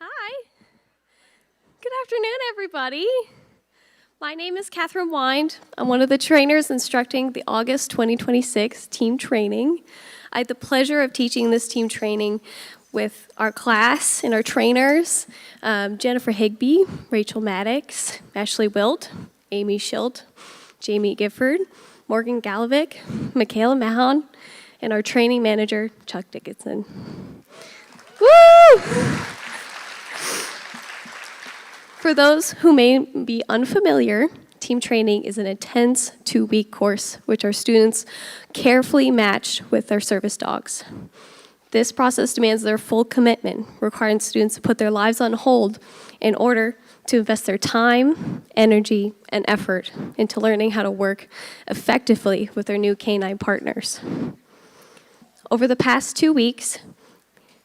Hi. Good afternoon, everybody. My name is Catherine Wind. I'm one of the trainers instructing the August 2026 team training. I had the pleasure of teaching this team training with our class and our trainers, Jennifer Higby, Rachel Maddox, Ashley Wilt, Amy Schilt, Jamie Gifford, Morgan Galovic, Michaela Mahon, and our training manager, Chuck Dickinson. Woo! For those who may be unfamiliar, team training is an intense 2-week course which our students carefully match with their service dogs. This process demands their full commitment, requiring students to put their lives on hold in order to invest their time, energy, and effort into learning how to work effectively with their new canine partners. Over the past 2 weeks,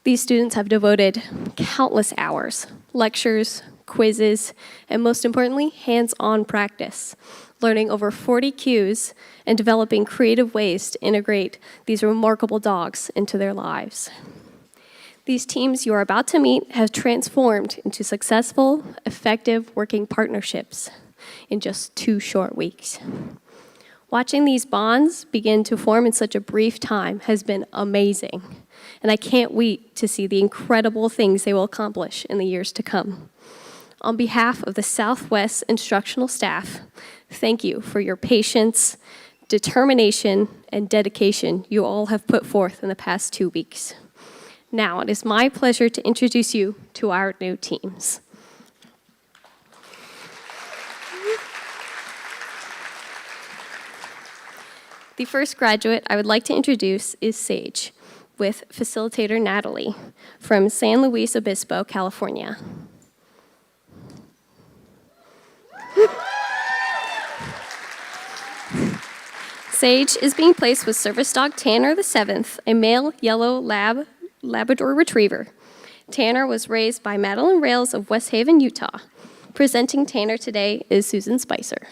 These students have devoted countless hours, lectures, quizzes, and most importantly, hands-on practice, learning over 40 cues and developing creative ways to integrate these remarkable dogs into their lives. These teams you are about to meet have transformed into successful, effective working partnerships in just 2 short weeks. Watching these bonds begin to form in such a brief time has been amazing, and I can't wait to see the incredible things they will accomplish in the years to come. On behalf of the Southwest instructional staff, thank you for your patience, determination, and dedication you all have put forth in the past 2 weeks. Now, it is my pleasure to introduce you to our new teams. The first graduate I would like to introduce is Sage, with facilitator Natalie from San Luis Obispo, California. Sage is being placed with service dog Tanner VII, a male yellow Labrador Retriever. Tanner was raised by Madeline Rails of West Haven, Utah. Presenting Tanner today is Susan Spicer.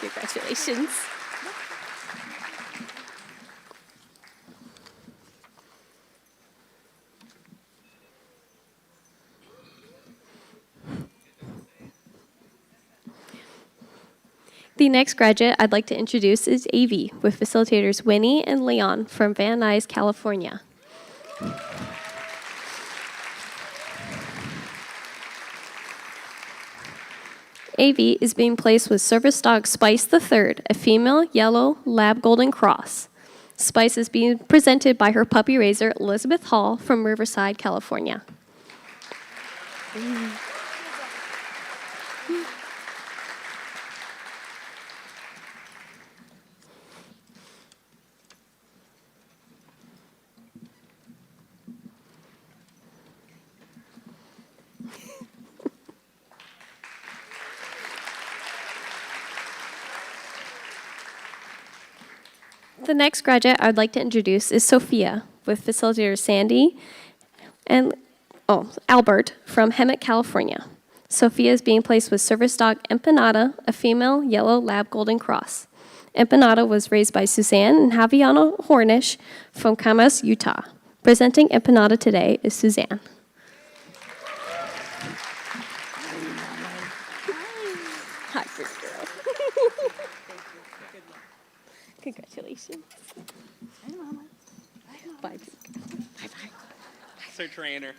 Congratulations. The next graduate I'd like to introduce is Avi, with facilitators Winnie and Leon from Van Nuys, California. Avi is being placed with service dog Spice III, a female yellow lab golden cross. Spice is being presented by her puppy raiser Elizabeth Hall from Riverside, California. The next graduate I would like to introduce is Sophia, with facilitators Sandy and Albert from Hemet, California. Sophia is being placed with service dog Empanada, a female yellow lab golden cross. Empanada was raised by Suzanne and Javiano Hornish from Camas, Utah. Presenting Empanada today is Suzanne. Hi, good girl. Congratulations. Hi, Mama. Bye. Bye-bye. So trainer.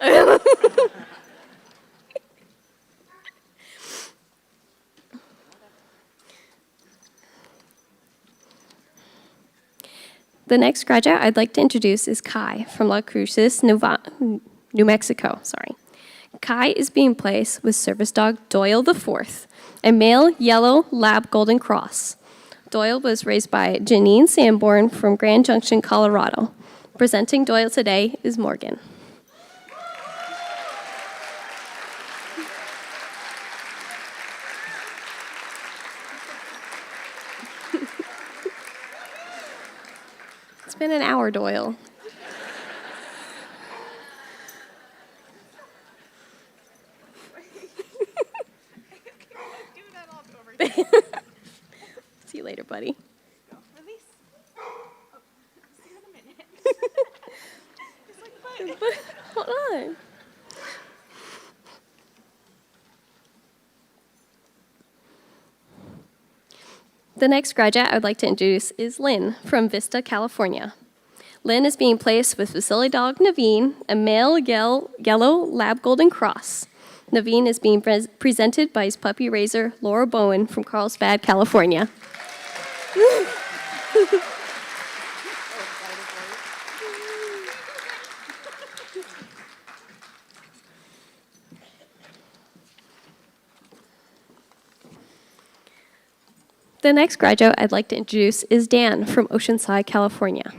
The next graduate I'd like to introduce is Kai from La Cruces, New Mexico. Kai is being placed with service dog Doyle IV, a male yellow lab golden cross. Doyle was raised by Janine Sanborn from Grand Junction, Colorado. Presenting Doyle today is Morgan. It's been an hour, Doyle. See you later, buddy. Release. Hold on. The next graduate I would like to introduce is Lynn from Vista, California. Lynn is being placed with facility dog Naveen, a male yellow lab golden cross. Naveen is being presented by his puppy raiser, Laura Bowen from Carlsbad, California. The next graduate I'd like to introduce is Dan from Oceanside, California.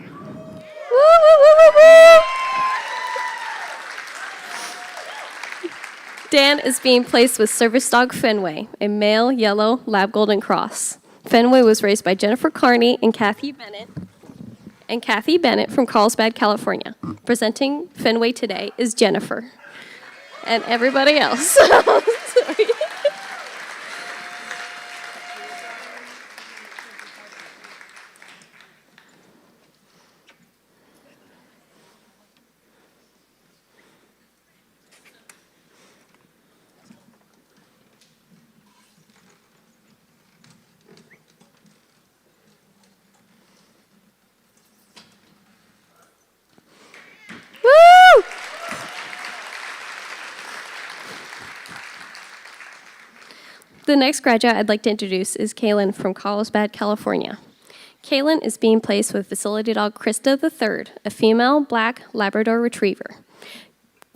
Dan is being placed with service dog Fenway, a male yellow lab golden cross. Fenway was raised by Jennifer Carney and Kathy Bennett and Kathy Bennett from Carlsbad, California. Presenting Fenway today is Jennifer. And everybody else. Sorry. Woo! The next graduate I'd like to introduce is Kaylin from Carlsbad, California. Kaylin is being placed with facility dog Krista III, a female black Labrador Retriever.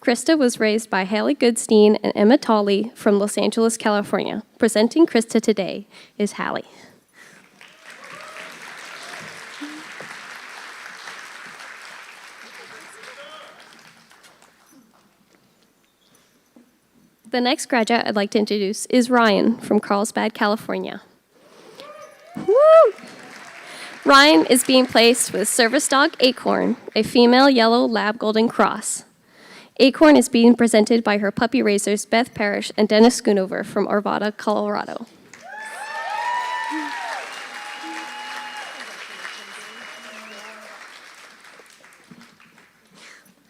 Krista was raised by Haley Goodstein and Emma Tolley from Los Angeles, California. Presenting Krista today is Hallie. The next graduate I'd like to introduce is Ryan from Carlsbad, California. Woo! Ryan is being placed with service dog Acorn, a female yellow lab golden cross. Acorn is being presented by her puppy raisers Beth Parrish and Dennis Schoonover from Arvada, Colorado.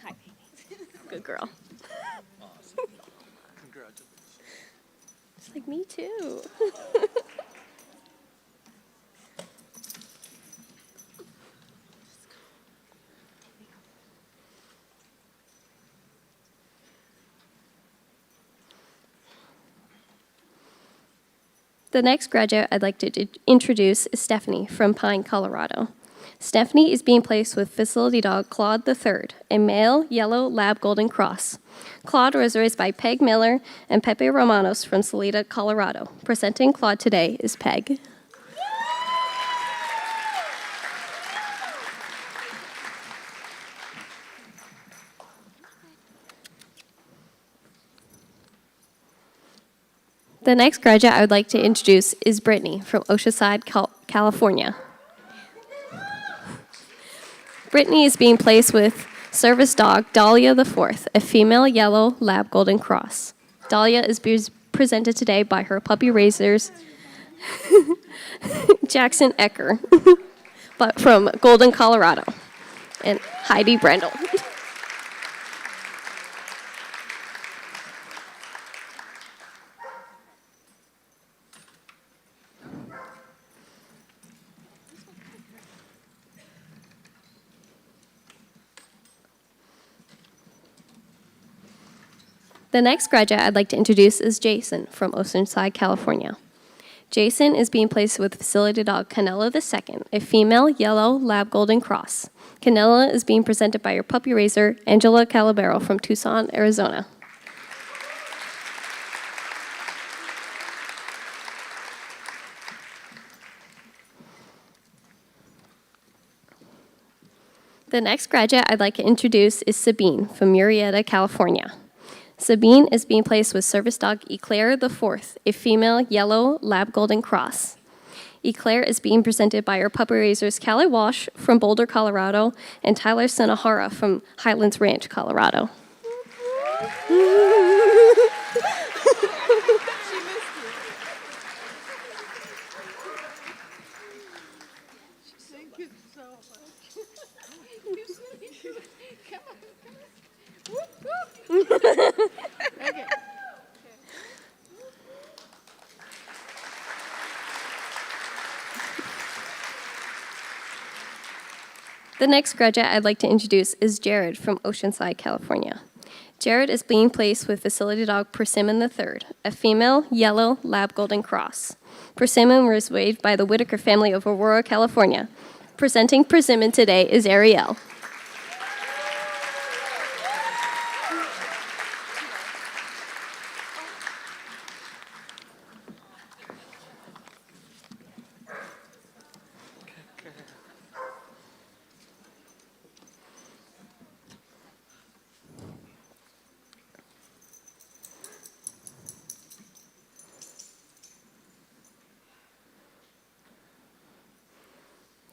Hi. Good girl. Awesome. Congratulations. It's like me too. The next graduate I'd like to introduce is Stephanie from Pine, Colorado. Stephanie is being placed with facility dog Claude III, a male yellow lab golden cross. Claude was raised by Peg Miller and Pepe Romanos from Salida, Colorado. Presenting Claude today is Peg. The next graduate I would like to introduce is Brittany from Oceanside, California. Brittany is being placed with service dog Dahlia IV, a female yellow lab golden cross. Dahlia is presented today by her puppy raisers Jackson Ecker, but from Golden, Colorado, and Heidi Brendel. The next graduate I'd like to introduce is Jason from Oceanside, California. Jason is being placed with facility dog Canella II, a female yellow lab golden cross. Canella is being presented by her puppy raiser, Angela Calabero from Tucson, Arizona. The next graduate I'd like to introduce is Sabine from Murrieta, California. Sabine is being placed with service dog Eclair IV, a female yellow lab golden cross. Eclair is being presented by her puppy raisers Callie Walsh from Boulder, Colorado, and Tyler Senahara from Highlands Ranch, Colorado. Thank you so much. Okay. The next graduate I'd like to introduce is Jared from Oceanside, California. Jared is being placed with facility dog Persimmon III, a female yellow lab golden cross. Persimmon was raised by the Whitaker family of Aurora, California. Presenting Persimmon today is Ariel.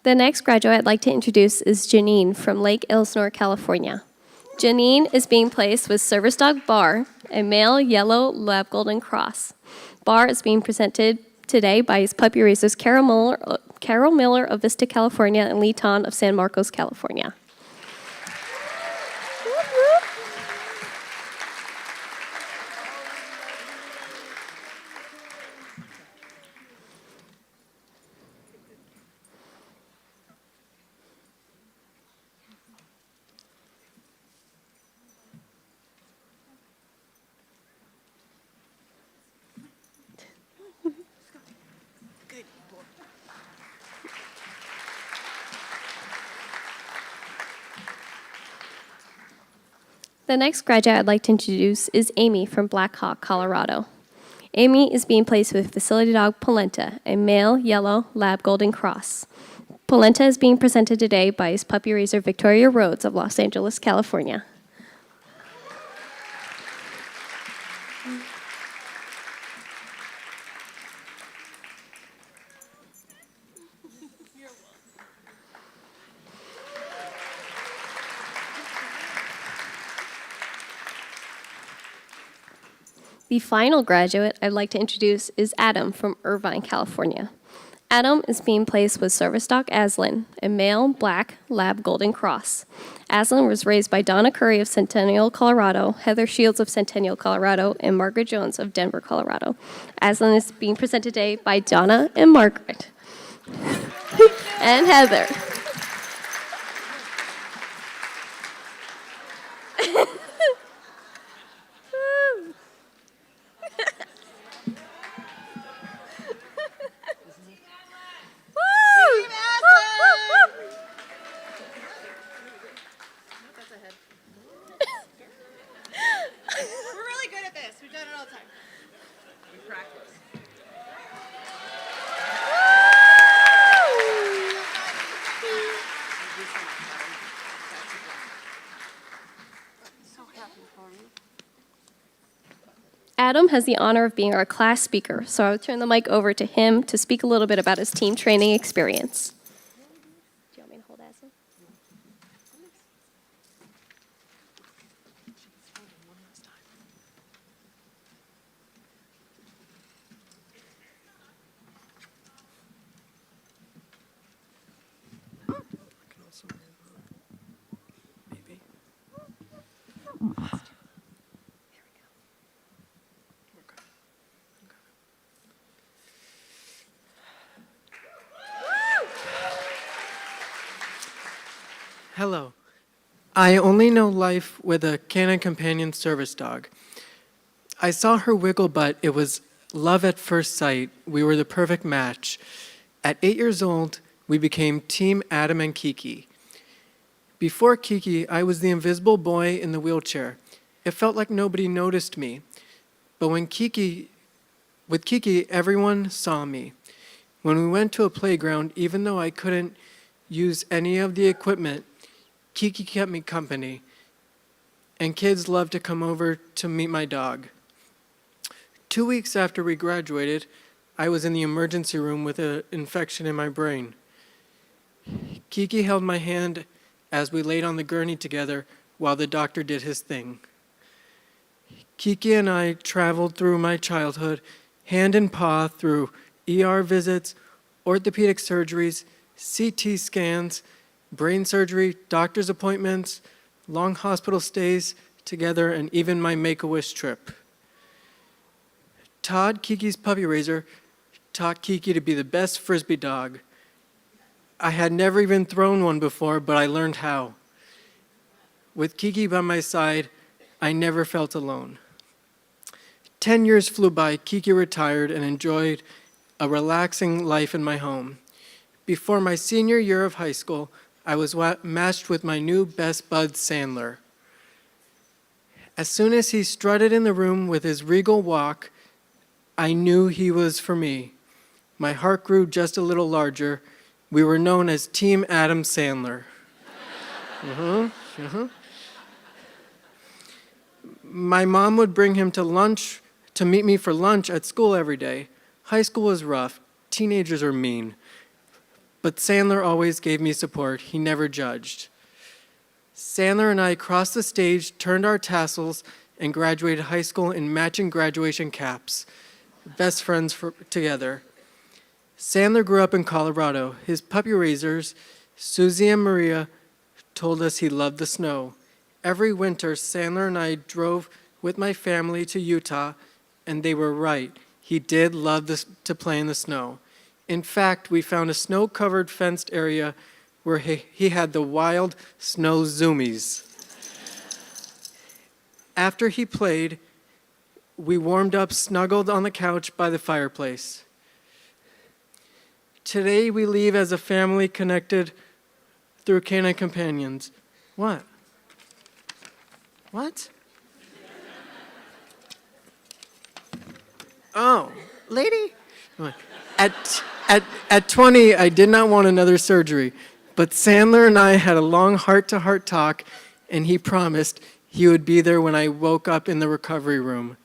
The next graduate I'd like to introduce is Janine from Lake Elsinore, California. Janine is being placed with service dog Bar, a male yellow lab golden cross. Bar is being presented today by his puppy raisers Carol Miller of Vista, California, and Lee Ton of San Marcos, California. The next graduate I'd like to introduce is Amy from Black Hawk, Colorado. Amy is being placed with facility dog Polenta, a male yellow lab golden cross. Polenta is being presented today by his puppy raiser Victoria Rhodes of Los Angeles, California. The final graduate I'd like to introduce is Adam from Irvine, California. Adam is being placed with service dog Aslan, a male black lab golden cross. Aslan was raised by Donna Curry of Centennial, Colorado, Heather Shields of Centennial, Colorado, and Margaret Jones of Denver, Colorado. Aslan is being presented today by Donna and Margaret. And Heather. We're really good at this. We've done it all the time. We practice. So happy for you. Adam has the honor of being our class speaker, so I'll turn the mic over to him to speak a little bit about his team training experience. Do you want me to hold Aslan? Hello. I only know life with a Canine Companions service dog. I saw her wiggle butt. It was love at first sight. We were the perfect match. At 8 years old, we became Team Adam and Kiki. Before Kiki, I was the invisible boy in the wheelchair. It felt like nobody noticed me. But with Kiki, everyone saw me. When we went to a playground, even though I couldn't use any of the equipment, Kiki kept me company, and kids loved to come over to meet my dog. 2 weeks after we graduated, I was in the emergency room with an infection in my brain. Kiki held my hand as we laid on the gurney together while the doctor did his thing. Kiki and I traveled through my childhood, hand in paw through ER visits, orthopedic surgeries, CT scans, brain surgery, doctor's appointments, long hospital stays together, and even my Make-A-Wish trip. Todd, Kiki's puppy raiser, taught Kiki to be the best Frisbee dog. I had never even thrown one before, but I learned how. With Kiki by my side, I never felt alone. 10 years flew by. Kiki retired and enjoyed a relaxing life in my home. Before my senior year of high school, I was matched with my new best bud, Sandler. As soon as he strutted in the room with his regal walk, I knew he was for me. My heart grew just a little larger. We were known as Team Adam Sandler. My mom would bring him to meet me for lunch at school every day. High school was rough. Teenagers are mean. but Sandler always gave me support. He never judged. Sandler and I crossed the stage, turned our tassels, and graduated high school in matching graduation caps. Best friends together. Sandler grew up in Colorado. His puppy raisers, Susie and Maria, told us he loved the snow. Every winter, Sandler and I drove with my family to Utah, and they were right. He did love to play in the snow. In fact, we found a snow-covered fenced area where he had the wild snow zoomies. After he played, we warmed up snuggled on the couch by the fireplace. Today we leave as a family connected through Canine Companions. What? What? Oh, lady? At 20, I did not want another surgery, but Sandler and I had a long heart-to-heart talk, and he promised he would be there when I woke up in the recovery room.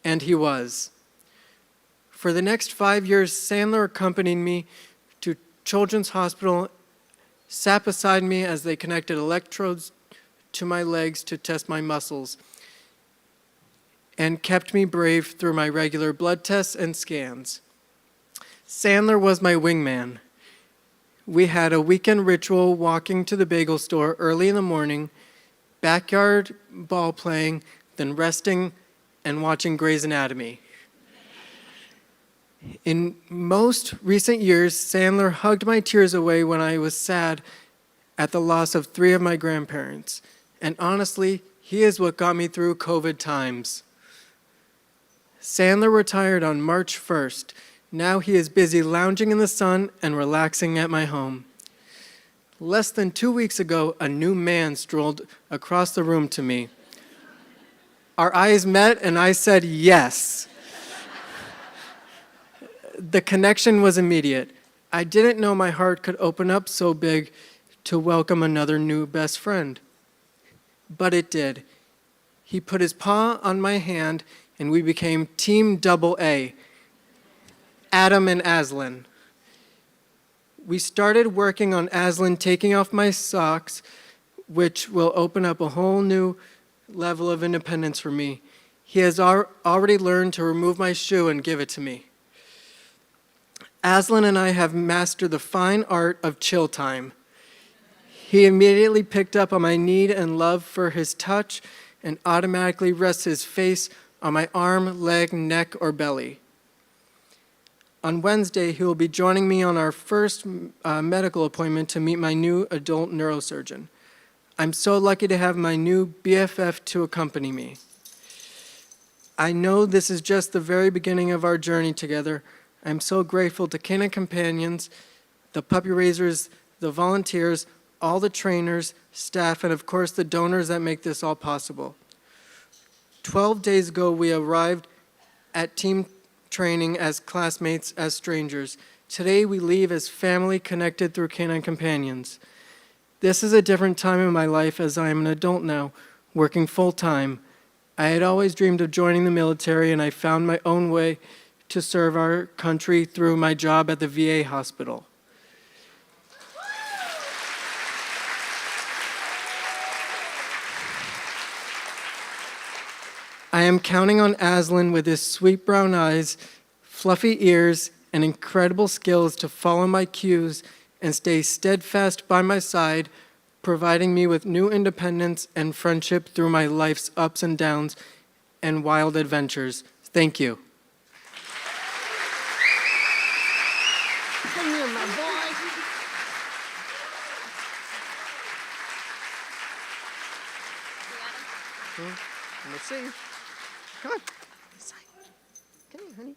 And he was. For the next 5 years, Sandler accompanied me to Children's Hospital, sat beside me as they connected electrodes to my legs to test my muscles, and kept me brave through my regular blood tests and scans. Sandler was my wingman. We had a weekend ritual walking to the bagel store early in the morning, backyard ball playing, then resting and watching Grey's Anatomy. In most recent years, Sandler hugged my tears away when I was sad at the loss of 3 of my grandparents. And honestly, he is what got me through COVID times. Sandler retired on March 1st. Now he is busy lounging in the sun and relaxing at my home. Less than 2 weeks ago, a new man strolled across the room to me. Our eyes met and I said yes. The connection was immediate. I didn't know my heart could open up so big to welcome another new best friend. But it did. He put his paw on my hand and we became Team AA, Adam and Aslan. We started working on Aslan taking off my socks, which will open up a whole new level of independence for me. He has already learned to remove my shoe and give it to me. Aslan and I have mastered the fine art of chill time. He immediately picked up on my need and love for his touch and automatically rests his face on my arm, leg, neck, or belly. On Wednesday, he will be joining me on our first medical appointment to meet my new adult neurosurgeon. I'm so lucky to have my new BFF to accompany me. I know this is just the very beginning of our journey together. I'm so grateful to Canine Companions, the puppy raisers, the volunteers, all the trainers, staff, and of course the donors that make this all possible. 12 days ago, we arrived at team training as classmates, as strangers. Today, we leave as family connected through Canine Companions. This is a different time in my life as I am an adult now, working full-time. I had always dreamed of joining the military, and I found my own way to serve our country through my job at the VA hospital. I am counting on Aslan with his sweet brown eyes, fluffy ears, and incredible skills to follow my cues and stay steadfast by my side, providing me with new independence and friendship through my life's ups and downs and wild adventures. Thank you. Come here, my boy. Let's see. Come on. Inside. Come here, honey.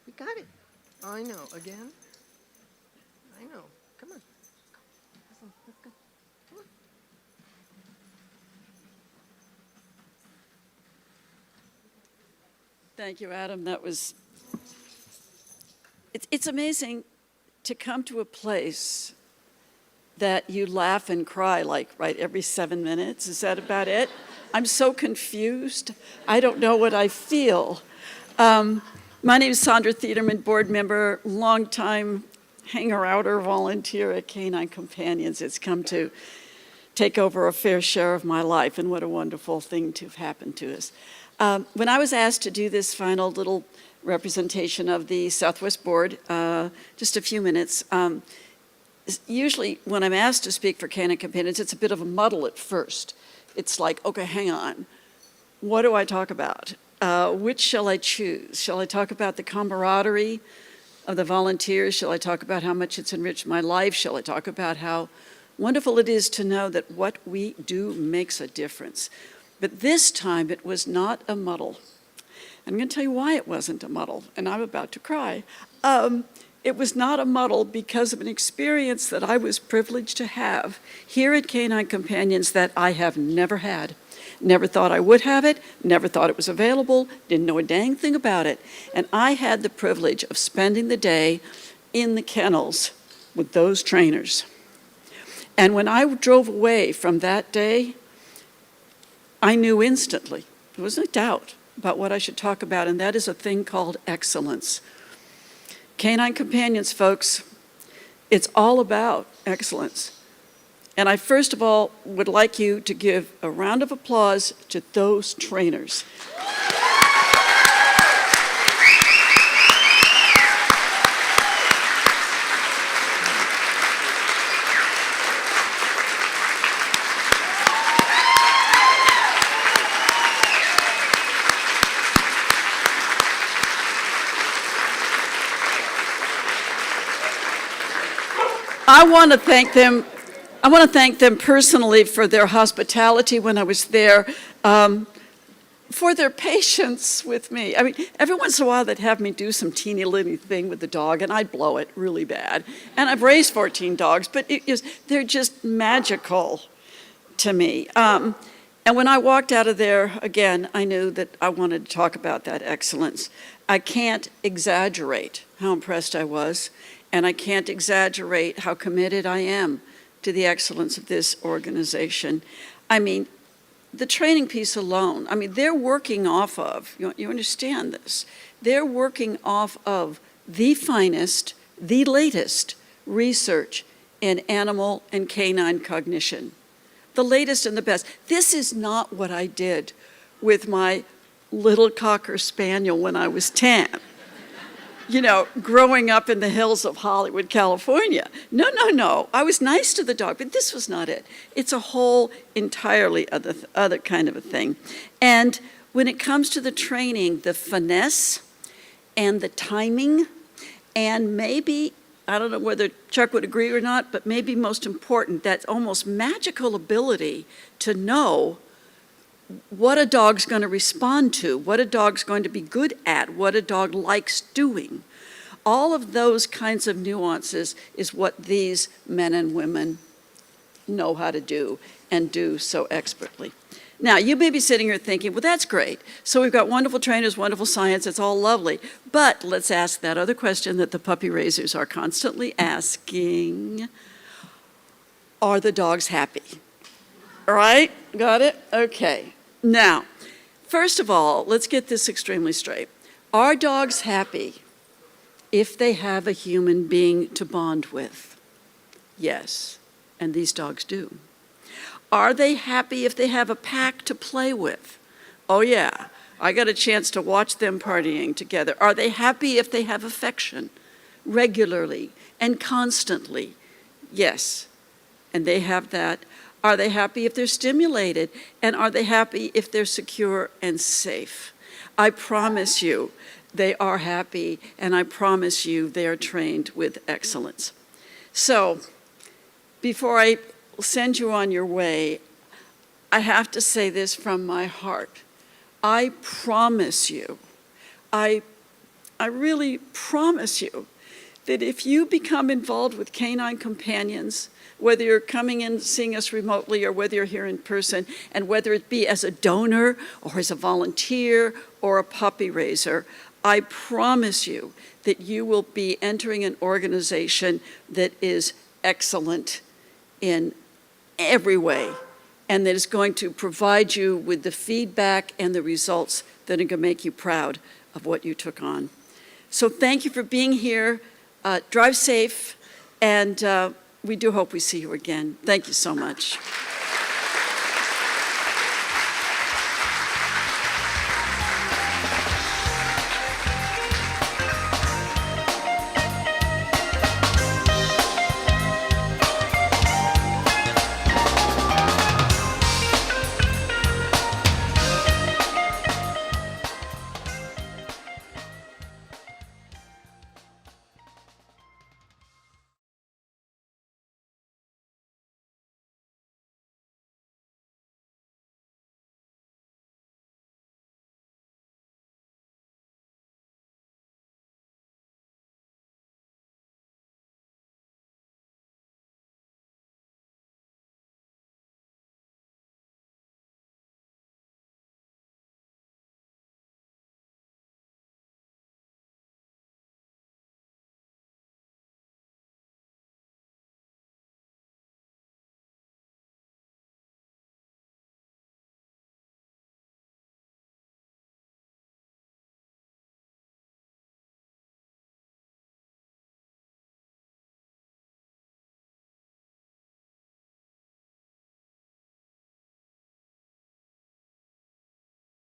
We got it. I know. Again? I know. Come on. Let's go. Come on. Thank you, Adam. That was... It's amazing to come to a place that you laugh and cry like, right, every 7 minutes. Is that about it? I'm so confused. I don't know what I feel. My name is Sandra Thiederman, board member, longtime hanger-outer volunteer at Canine Companions. It's come to take over a fair share of my life, and what a wonderful thing to have happened to us. When I was asked to do this final little representation of the Southwest Board, just a few minutes, usually when I'm asked to speak for Canine Companions, it's a bit of a muddle at first. It's like, okay, hang on. What do I talk about? Which shall I choose? Shall I talk about the camaraderie of the volunteers? Shall I talk about how much it's enriched my life? Shall I talk about how wonderful it is to know that what we do makes a difference? But this time it was not a muddle. I'm going to tell you why it wasn't a muddle, and I'm about to cry. It was not a muddle because of an experience that I was privileged to have here at Canine Companions that I have never had. Never thought I would have it, never thought it was available, didn't know a dang thing about it. And I had the privilege of spending the day in the kennels with those trainers. And when I drove away from that day, I knew instantly, there was no doubt about what I should talk about, and that is a thing called excellence. Canine Companions, folks, it's all about excellence. And I first of all would like you to give a round of applause to those trainers. I want to thank them. I want to thank them personally for their hospitality when I was there, for their patience with me. I mean, every once in a while they'd have me do some teeny little thing with the dog, and I'd blow it really bad. And I've raised 14 dogs, but they're just magical to me. And when I walked out of there, again, I knew that I wanted to talk about that excellence. I can't exaggerate how impressed I was, and I can't exaggerate how committed I am to the excellence of this organization. I mean, the training piece alone, I mean, they're working off of, you understand this, they're working off of the finest, the latest research in animal and canine cognition. The latest and the best. This is not what I did with my little Cocker Spaniel when I was 10. You know, growing up in the hills of Hollywood, California. No. I was nice to the dog, but this was not it. It's a whole entirely other kind of a thing. And when it comes to the training, the finesse and the timing, and maybe, I don't know whether Chuck would agree or not, but maybe most important, that almost magical ability to know what a dog's going to respond to, what a dog's going to be good at, what a dog likes doing. All of those kinds of nuances is what these men and women know how to do and do so expertly. Now, you may be sitting here thinking, well, that's great. So we've got wonderful trainers, wonderful science, it's all lovely. But let's ask that other question that the puppy raisers are constantly asking. Are the dogs happy? All right, got it? Okay. Now, first of all, let's get this extremely straight. Are dogs happy if they have a human being to bond with? Yes, and these dogs do. Are they happy if they have a pack to play with? Oh yeah, I got a chance to watch them partying together. Are they happy if they have affection regularly and constantly? Yes, and they have that. Are they happy if they're stimulated? And are they happy if they're secure and safe? I promise you they are happy, and I promise you they are trained with excellence. So, before I send you on your way, I have to say this from my heart. I promise you, I really promise you that if you become involved with Canine Companions, whether you're coming in seeing us remotely or whether you're here in person, and whether it be as a donor or as a volunteer or a puppy raiser, I promise you that you will be entering an organization that is excellent in every way, and that is going to provide you with the feedback and the results that are going to make you proud of what you took on. So thank you for being here. Drive safe. And we do hope we see you again. Thank you so much.